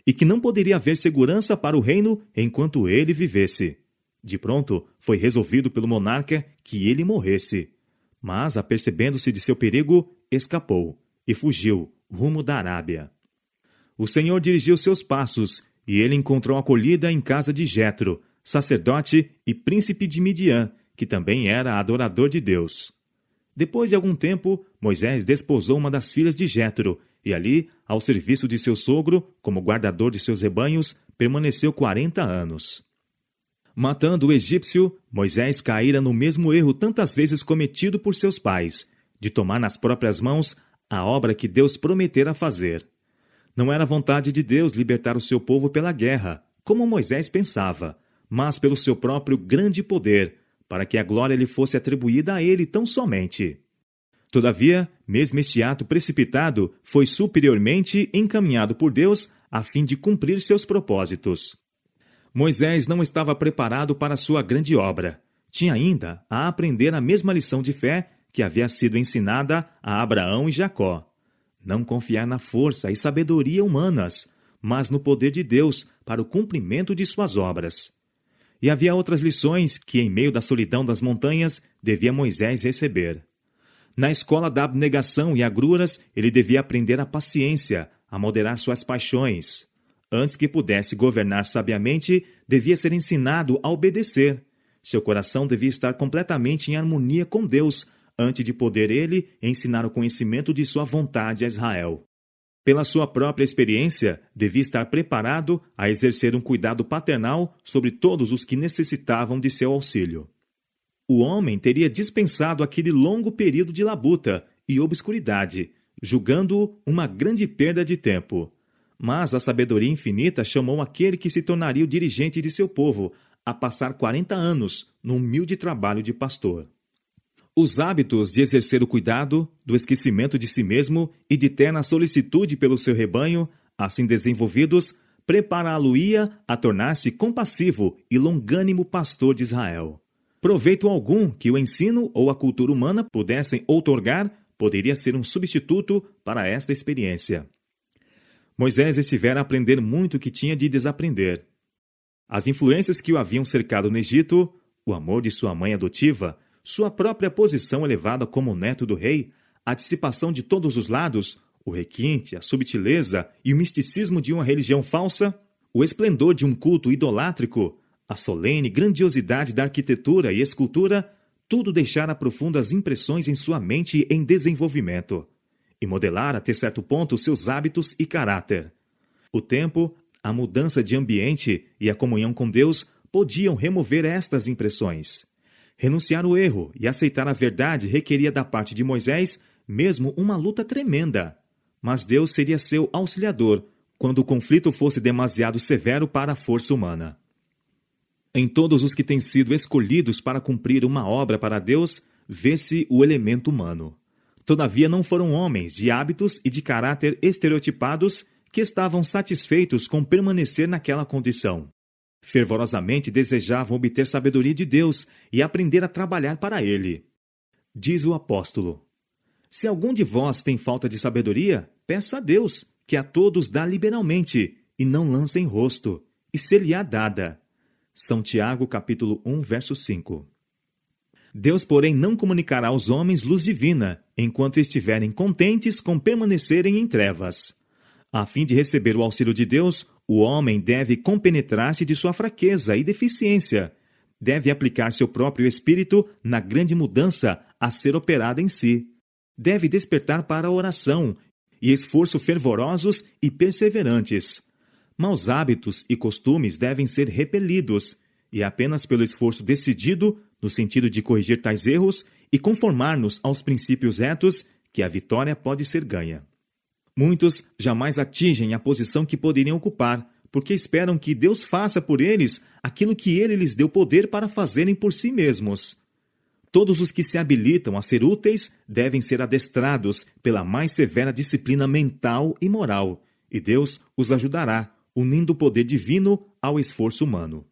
e que não poderia haver segurança para o reino enquanto ele vivesse. De pronto, foi resolvido pelo monarca que ele morresse. Mas, apercebendo-se de seu perigo, escapou e fugiu rumo da Arábia. O Senhor dirigiu seus passos, e ele encontrou acolhida em casa de Jetro, sacerdote e príncipe de Midian, que também era adorador de Deus. Depois de algum tempo, Moisés desposou uma das filhas de Jetro, e ali, ao serviço de seu sogro, como guardador de seus rebanhos, permaneceu 40 anos. Matando o egípcio, Moisés caíra no mesmo erro tantas vezes cometido por seus pais, de tomar nas próprias mãos a obra que Deus prometera fazer. Não era vontade de Deus libertar o seu povo pela guerra, como Moisés pensava, mas pelo seu próprio grande poder, para que a glória lhe fosse atribuída a ele tão somente. Todavia, mesmo este ato precipitado foi superiormente encaminhado por Deus a fim de cumprir seus propósitos. Moisés não estava preparado para sua grande obra. Tinha ainda a aprender a mesma lição de fé que havia sido ensinada a Abraão e Jacó. Não confiar na força e sabedoria humanas, mas no poder de Deus para o cumprimento de suas obras. E havia outras lições que, em meio da solidão das montanhas, devia Moisés receber. Na escola da abnegação e agruras, ele devia aprender a paciência, a moderar suas paixões. Antes que pudesse governar sabiamente, devia ser ensinado a obedecer. Seu coração devia estar completamente em harmonia com Deus, antes de poder ele ensinar o conhecimento de sua vontade a Israel. Pela sua própria experiência, devia estar preparado a exercer um cuidado paternal sobre todos os que necessitavam de seu auxílio. O homem teria dispensado aquele longo período de labuta e obscuridade, julgando-o uma grande perda de tempo. Mas a sabedoria infinita chamou aquele que se tornaria o dirigente de seu povo a passar 40 anos no humilde trabalho de pastor. Os hábitos de exercer o cuidado, do esquecimento de si mesmo e de terna solicitude pelo seu rebanho, assim desenvolvidos, prepará-lo-ia a tornar-se compassivo e longânimo pastor de Israel. Proveito algum que o ensino ou a cultura humana pudessem outorgar poderia ser um substituto para esta experiência. Moisés estivera a aprender muito que tinha de desaprender. As influências que o haviam cercado no Egito, o amor de sua mãe adotiva, sua própria posição elevada como neto do rei, a dissipação de todos os lados, o requinte, a subtileza e o misticismo de uma religião falsa, o esplendor de um culto idolátrico, a solene grandiosidade da arquitetura e escultura, tudo deixara profundas impressões em sua mente em desenvolvimento, e modelara até certo ponto seus hábitos e caráter. O tempo, a mudança de ambiente e a comunhão com Deus podiam remover estas impressões. Renunciar ao erro e aceitar a verdade requeria da parte de Moisés mesmo uma luta tremenda. Mas Deus seria seu auxiliador quando o conflito fosse demasiado severo para a força humana. Em todos os que têm sido escolhidos para cumprir uma obra para Deus, vê-se o elemento humano. Todavia não foram homens de hábitos e de caráter estereotipados que estavam satisfeitos com permanecer naquela condição. Fervorosamente desejavam obter sabedoria de Deus e aprender a trabalhar para Ele. Diz o apóstolo: se algum de vós tem falta de sabedoria, peça a Deus, que a todos dá liberalmente, e não lança em rosto, e ser-lhe-á dada. São Tiago, capítulo 1, verso 5. Deus, porém, não comunicará aos homens luz divina, enquanto estiverem contentes com permanecerem em trevas. A fim de receber o auxílio de Deus, o homem deve compenetrar-se de sua fraqueza e deficiência. Deve aplicar seu próprio espírito na grande mudança a ser operada em si. Deve despertar para a oração e esforço fervorosos e perseverantes. Maus hábitos e costumes devem ser repelidos, e apenas pelo esforço decidido, no sentido de corrigir tais erros e conformar-nos aos princípios retos, que a vitória pode ser ganha. Muitos jamais atingem a posição que poderiam ocupar, porque esperam que Deus faça por eles aquilo que Ele lhes deu poder para fazerem por si mesmos. Todos os que se habilitam a ser úteis devem ser adestrados pela mais severa disciplina mental e moral, e Deus os ajudará, unindo o poder divino ao esforço humano.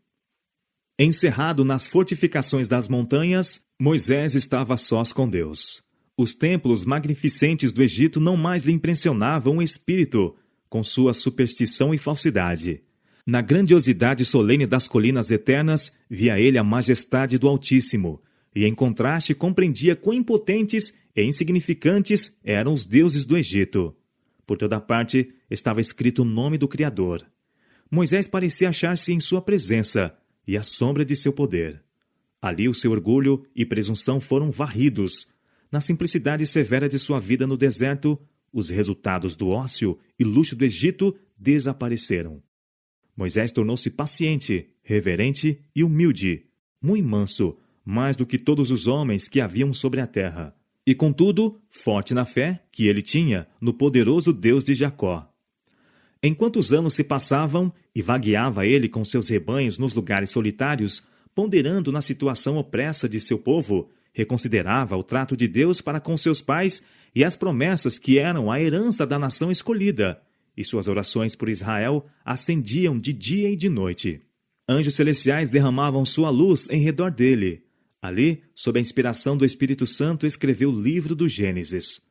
Encerrado nas fortificações das montanhas, Moisés estava sós com Deus. Os templos magnificentes do Egito não mais lhe impressionavam o espírito, com sua superstição e falsidade. Na grandiosidade solene das colinas eternas, via ele a majestade do Altíssimo, e em contraste compreendia quão impotentes e insignificantes eram os deuses do Egito. Por toda parte estava escrito o nome do Criador. Moisés parecia achar-se em sua presença e à sombra de seu poder. Ali o seu orgulho e presunção foram varridos. Na simplicidade severa de sua vida no deserto, os resultados do ócio e luxo do Egito desapareceram. Moisés tornou-se paciente, reverente e humilde, muito manso, mais do que todos os homens que haviam sobre a terra. E, contudo, forte na fé que ele tinha no poderoso Deus de Jacó. Enquanto os anos se passavam e vagueava ele com seus rebanhos nos lugares solitários, ponderando na situação opressa de seu povo, reconsiderava o trato de Deus para com seus pais e as promessas que eram a herança da nação escolhida, e suas orações por Israel ascendiam de dia e de noite. Anjos celestiais derramavam sua luz em redor dele. Ali, sob a inspiração do Espírito Santo, escreveu o livro do Gênesis.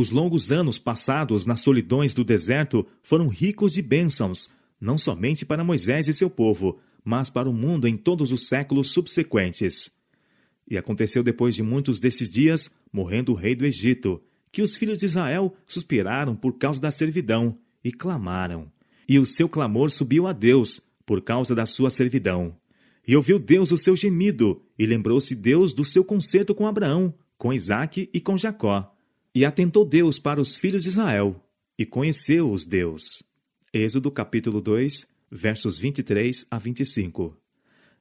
Os longos anos passados nas solidões do deserto foram ricos de bênçãos, não somente para Moisés e seu povo, mas para o mundo em todos os séculos subsequentes. E aconteceu depois de muitos desses dias, morrendo o rei do Egito, que os filhos de Israel suspiraram por causa da servidão e clamaram. E o seu clamor subiu a Deus por causa da sua servidão. E ouviu Deus o seu gemido, e lembrou-se Deus do seu concerto com Abraão, com Isaque e com Jacó. E atentou Deus para os filhos de Israel, e conheceu-os Deus. Êxodo capítulo 2, versos 23 a 25.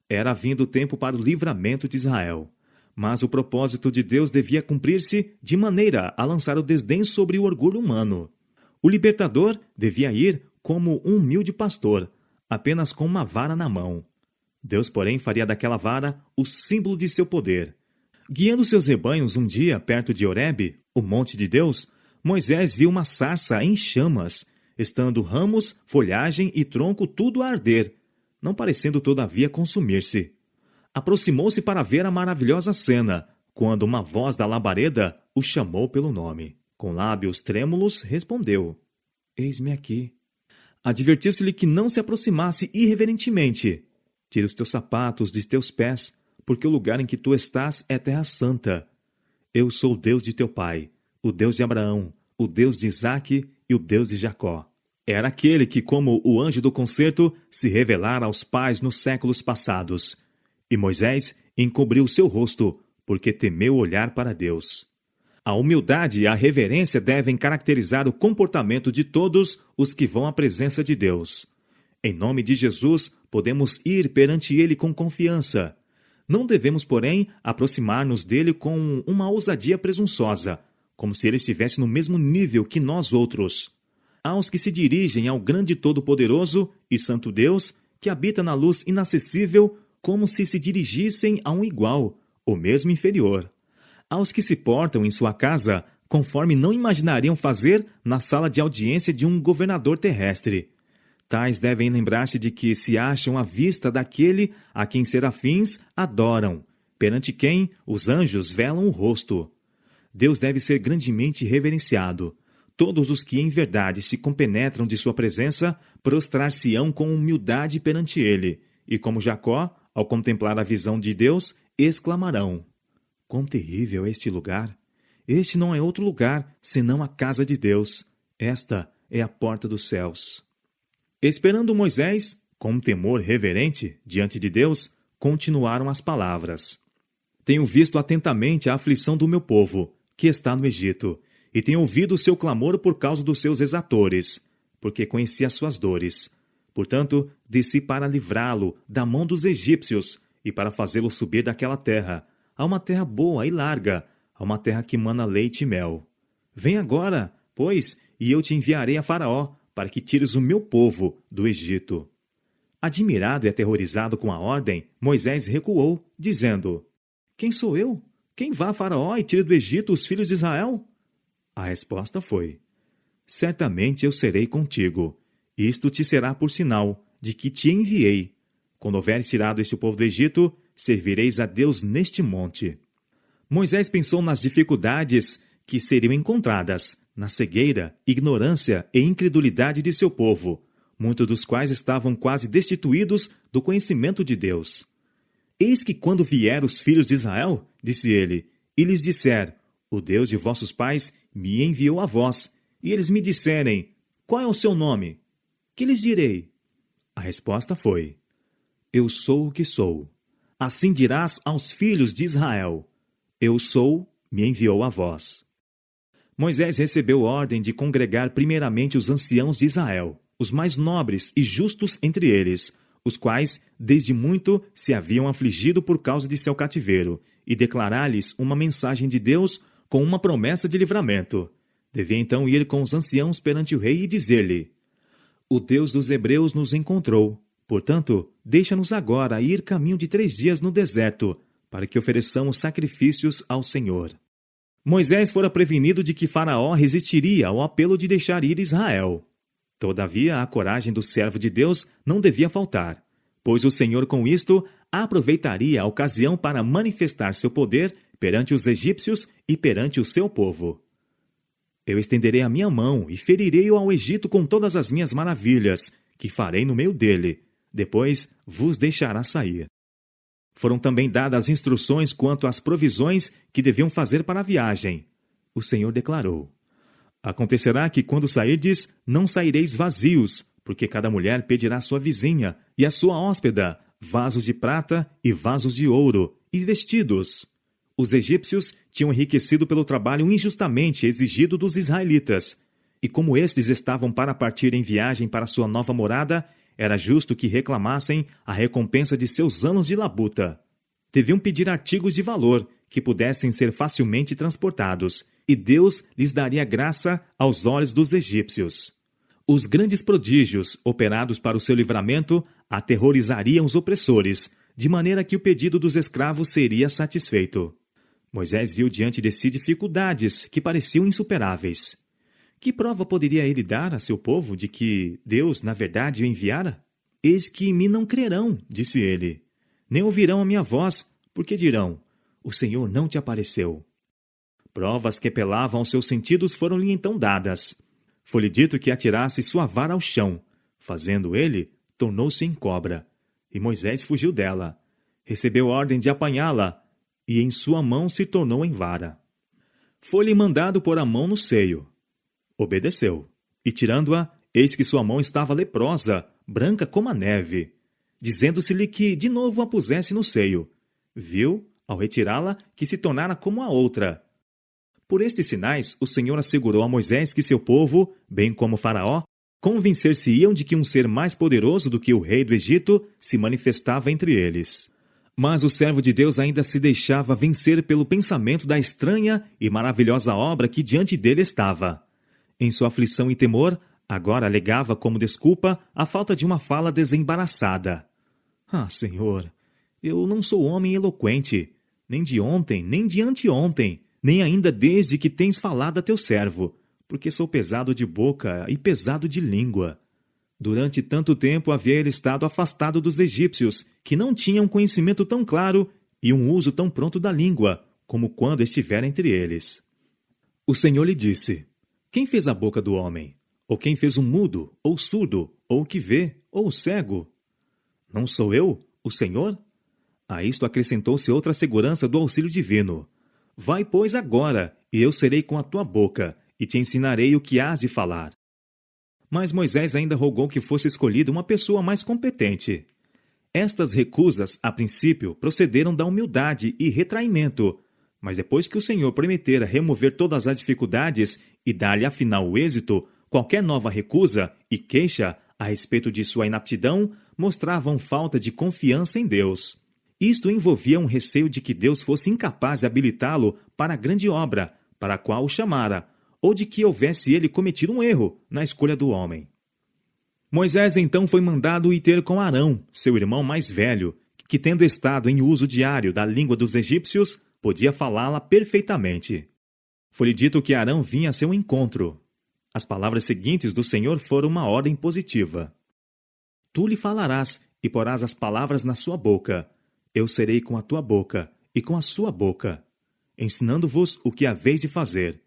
Era vindo o tempo para o livramento de Israel. Mas o propósito de Deus devia cumprir-se de maneira a lançar o desdém sobre o orgulho humano. O libertador devia ir como um humilde pastor, apenas com uma vara na mão. Deus, porém, faria daquela vara o símbolo de seu poder. Guiando seus rebanhos um dia perto de Horebe, o monte de Deus, Moisés viu uma sarça em chamas, estando ramos, folhagem e tronco tudo a arder, não parecendo todavia consumir-se. Aproximou-se para ver a maravilhosa cena, quando uma voz da labareda o chamou pelo nome. Com lábios trêmulos, respondeu: Eis-me aqui. Advertiu-se-lhe que não se aproximasse irreverentemente. Tira os teus sapatos de teus pés, porque o lugar em que tu estás é terra santa. Eu sou o Deus de teu pai, o Deus de Abraão, o Deus de Isaque e o Deus de Jacó. Era aquele que, como o anjo do concerto, se revelara aos pais nos séculos passados. E Moisés encobriu seu rosto, porque temeu olhar para Deus. A humildade e a reverência devem caracterizar o comportamento de todos os que vão à presença de Deus. Em nome de Jesus, podemos ir perante Ele com confiança. Não devemos, porém, aproximar-nos dele com uma ousadia presunçosa, como se ele estivesse no mesmo nível que nós outros. Aos que se dirigem ao grande Todo-Poderoso e Santo Deus, que habita na luz inacessível, como se dirigissem a um igual, ou mesmo inferior. Aos que se portam em sua casa, conforme não imaginariam fazer na sala de audiência de um governador terrestre. Tais devem lembrar-se de que se acham à vista daquele a quem serafins adoram, perante quem os anjos velam o rosto. Deus deve ser grandemente reverenciado. Todos os que em verdade se compenetram de sua presença prostrar-se-ão com humildade perante ele, e como Jacó, ao contemplar a visão de Deus, exclamarão: Quão terrível é este lugar! Este não é outro lugar, senão a casa de Deus. Esta é a porta dos céus. Esperando Moisés, com um temor reverente diante de Deus, continuaram as palavras. Tenho visto atentamente a aflição do meu povo, que está no Egito, e tenho ouvido o seu clamor por causa dos seus exatores, porque conheci as suas dores. Portanto, desci para livrá-lo da mão dos egípcios e para fazê-lo subir daquela terra, a uma terra boa e larga, a uma terra que mana leite e mel. Vem agora, pois, e eu te enviarei a Faraó, para que tires o meu povo do Egito. Admirado e aterrorizado com a ordem, Moisés recuou, dizendo: Quem sou eu? Quem vá a Faraó e tire do Egito os filhos de Israel? A resposta foi: Certamente eu serei contigo. Isto te será por sinal de que te enviei. Quando houveres tirado este povo do Egito, servireis a Deus neste monte. Moisés pensou nas dificuldades que seriam encontradas na cegueira, ignorância e incredulidade de seu povo, muitos dos quais estavam quase destituídos do conhecimento de Deus. Eis que quando vier os filhos de Israel, disse ele, e lhes disser, o Deus de vossos pais me enviou a vós, e eles me disserem, qual é o seu nome? Que lhes direi? A resposta foi, eu sou o que sou. Assim dirás aos filhos de Israel, eu sou, me enviou a vós. Moisés recebeu ordem de congregar primeiramente os anciãos de Israel, os mais nobres e justos entre eles, os quais, desde muito, se haviam afligido por causa de seu cativeiro, e declarar-lhes uma mensagem de Deus com uma promessa de livramento. Devia então ir com os anciãos perante o rei e dizer-lhe, o Deus dos hebreus nos encontrou, portanto, deixa-nos agora ir caminho de 3 dias no deserto, para que ofereçamos sacrifícios ao Senhor. Moisés fora prevenido de que Faraó resistiria ao apelo de deixar ir Israel. Todavia, a coragem do servo de Deus não devia faltar, pois o Senhor com isto aproveitaria a ocasião para manifestar seu poder perante os egípcios e perante o seu povo. Eu estenderei a minha mão e ferirei-o ao Egito com todas as minhas maravilhas, que farei no meio dele. Depois vos deixará sair. Foram também dadas instruções quanto às provisões que deviam fazer para a viagem. O Senhor declarou, acontecerá que quando sairdes, não saireis vazios, porque cada mulher pedirá à sua vizinha e à sua hóspeda vasos de prata e vasos de ouro e vestidos. Os egípcios tinham enriquecido pelo trabalho injustamente exigido dos israelitas, e como estes estavam para partir em viagem para sua nova morada, era justo que reclamassem a recompensa de seus anos de labuta. Deviam pedir artigos de valor, que pudessem ser facilmente transportados, e Deus lhes daria graça aos olhos dos egípcios. Os grandes prodígios operados para o seu livramento aterrorizariam os opressores, de maneira que o pedido dos escravos seria satisfeito. Moisés viu diante de si dificuldades que pareciam insuperáveis. Que prova poderia ele dar a seu povo de que Deus, na verdade, o enviara? Eis que me não crerão, disse ele, nem ouvirão a minha voz, porque dirão, o Senhor não te apareceu. Provas que apelavam aos seus sentidos foram-lhe então dadas. Foi-lhe dito que atirasse sua vara ao chão. Fazendo ele, tornou-se em cobra. E Moisés fugiu dela. Recebeu ordem de apanhá-la, e em sua mão se tornou em vara. Foi-lhe mandado pôr a mão no seio. Obedeceu, e tirando-a, eis que sua mão estava leprosa, branca como a neve. Dizendo-se-lhe que de novo a pusesse no seio. Viu, ao retirá-la, que se tornara como a outra. Por estes sinais, o Senhor assegurou a Moisés que seu povo, bem como Faraó, convencer-se-iam de que um ser mais poderoso do que o rei do Egito se manifestava entre eles. Mas o servo de Deus ainda se deixava vencer pelo pensamento da estranha e maravilhosa obra que diante dele estava. Em sua aflição e temor, agora alegava como desculpa a falta de uma fala desembaraçada. Ah, Senhor, eu não sou homem eloquente, nem de ontem, nem de anteontem, nem ainda desde que tens falado a teu servo, porque sou pesado de boca e pesado de língua. Durante tanto tempo havia ele estado afastado dos egípcios, que não tinham conhecimento tão claro e um uso tão pronto da língua, como quando estivera entre eles. O Senhor lhe disse, quem fez a boca do homem? Ou quem fez o mudo, ou surdo, ou o que vê, ou o cego? Não sou eu, o Senhor? A isto acrescentou-se outra segurança do auxílio divino. Vai, pois, agora, e eu serei com a tua boca, e te ensinarei o que hás de falar. Mas Moisés ainda rogou que fosse escolhida uma pessoa mais competente. Estas recusas, a princípio, procederam da humildade e retraimento, mas depois que o Senhor prometera remover todas as dificuldades e dar-lhe afinal o êxito, qualquer nova recusa e queixa a respeito de sua inaptidão mostravam falta de confiança em Deus. Isto envolvia um receio de que Deus fosse incapaz de habilitá-lo para a grande obra para a qual o chamara, ou de que houvesse ele cometido um erro na escolha do homem. Moisés então foi mandado ir ter com Arão, seu irmão mais velho, que, tendo estado em uso diário da língua dos egípcios, podia falá-la perfeitamente. Foi-lhe dito que Arão vinha a seu encontro. As palavras seguintes do Senhor foram uma ordem positiva. Tu lhe falarás e porás as palavras na sua boca. Eu serei com a tua boca e com a sua boca, ensinando-vos o que haveis de fazer.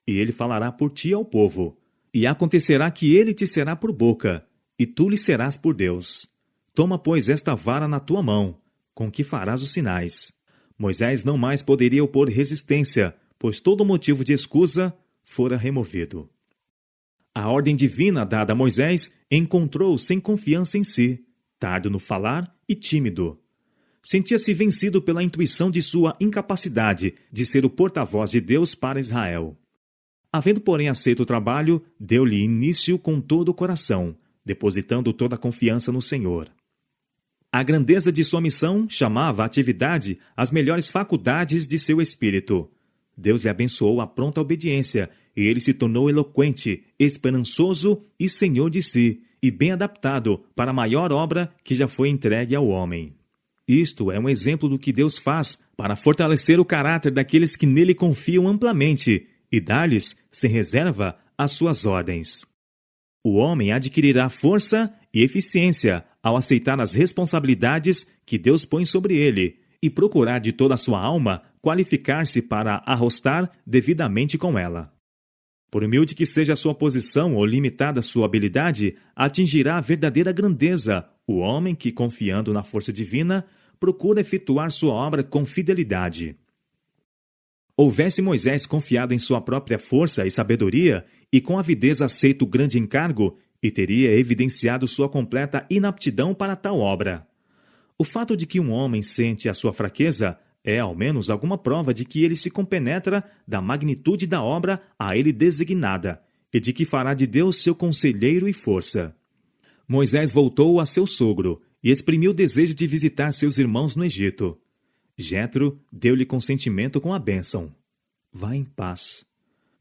E ele falará por ti ao povo. E acontecerá que ele te será por boca, e tu lhe serás por Deus. Toma, pois, esta vara na tua mão, com que farás os sinais. Moisés não mais poderia opor resistência, pois todo motivo de escusa fora removido. A ordem divina dada a Moisés encontrou-o sem confiança em si, tardo no falar e tímido. Sentia-se vencido pela intuição de sua incapacidade de ser o porta-voz de Deus para Israel. Havendo, porém, aceito o trabalho, deu-lhe início com todo o coração, depositando toda a confiança no Senhor. A grandeza de sua missão chamava à atividade as melhores faculdades de seu espírito. Deus lhe abençoou a pronta obediência, e ele se tornou eloquente, esperançoso e senhor de si, e bem adaptado para a maior obra que já foi entregue ao homem. Isto é um exemplo do que Deus faz para fortalecer o caráter daqueles que nele confiam amplamente e dar-lhes, sem reserva, as suas ordens. O homem adquirirá força e eficiência ao aceitar as responsabilidades que Deus põe sobre ele e procurar de toda a sua alma qualificar-se para arrostar devidamente com ela. Por humilde que seja a sua posição ou limitada a sua habilidade, atingirá a verdadeira grandeza o homem que, confiando na força divina, procura efetuar sua obra com fidelidade. Houvesse Moisés confiado em sua própria força e sabedoria, e com avidez aceito o grande encargo, e teria evidenciado sua completa inaptidão para tal obra. O fato de que um homem sente a sua fraqueza é, ao menos, alguma prova de que ele se compenetra da magnitude da obra a ele designada, e de que fará de Deus seu conselheiro e força. Moisés voltou a seu sogro, e exprimiu o desejo de visitar seus irmãos no Egito. Jetro deu-lhe consentimento com a bênção. Vá em paz.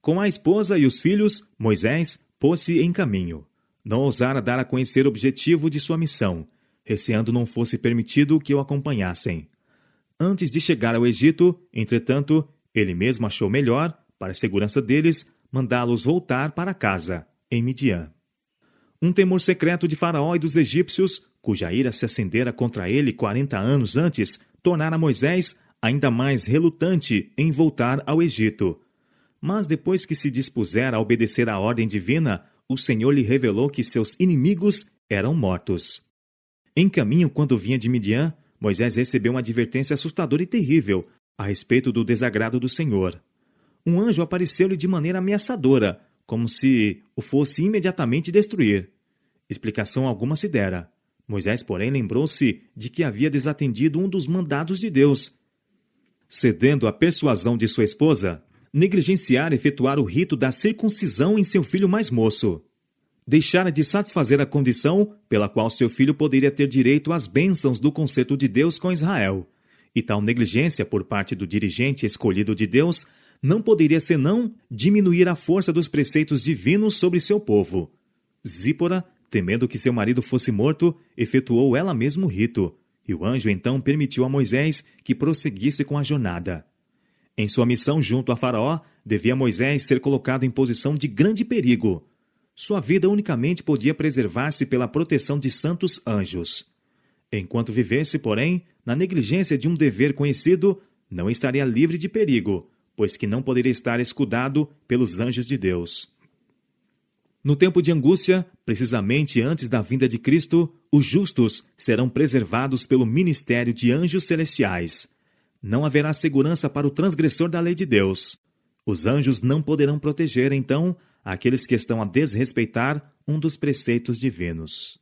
Com a esposa e os filhos, Moisés pôs-se em caminho. Não ousara dar a conhecer o objetivo de sua missão, receando não fosse permitido que o acompanhassem. Antes de chegar ao Egito, entretanto, ele mesmo achou melhor, para a segurança deles, mandá-los voltar para casa, em Midian. Um temor secreto de Faraó e dos egípcios, cuja ira se acendera contra ele 40 anos antes, tornara Moisés ainda mais relutante em voltar ao Egito. Mas depois que se dispusera a obedecer à ordem divina, o Senhor lhe revelou que seus inimigos eram mortos. Em caminho, quando vinha de Midian, Moisés recebeu uma advertência assustadora e terrível a respeito do desagrado do Senhor. Um anjo apareceu-lhe de maneira ameaçadora, como se o fosse imediatamente destruir. Explicação alguma se dera. Moisés, porém, lembrou-se de que havia desatendido um dos mandados de Deus. Cedendo à persuasão de sua esposa, negligenciara efetuar o rito da circuncisão em seu filho mais moço. Deixara de satisfazer a condição pela qual seu filho poderia ter direito às bênçãos do concerto de Deus com Israel. E tal negligência por parte do dirigente escolhido de Deus não poderia senão diminuir a força dos preceitos divinos sobre seu povo. Zípora, temendo que seu marido fosse morto, efetuou ela mesma o rito, e o anjo então permitiu a Moisés que prosseguisse com a jornada. Em sua missão junto a Faraó, devia Moisés ser colocado em posição de grande perigo. Sua vida unicamente podia preservar-se pela proteção de santos anjos. Enquanto vivesse, porém, na negligência de um dever conhecido, não estaria livre de perigo, pois que não poderia estar escudado pelos anjos de Deus. No tempo de angústia, precisamente antes da vinda de Cristo, os justos serão preservados pelo ministério de anjos celestiais. não haverá segurança para o transgressor da lei de Deus. Os anjos não poderão proteger, então, aqueles que estão a desrespeitar um dos preceitos divinos.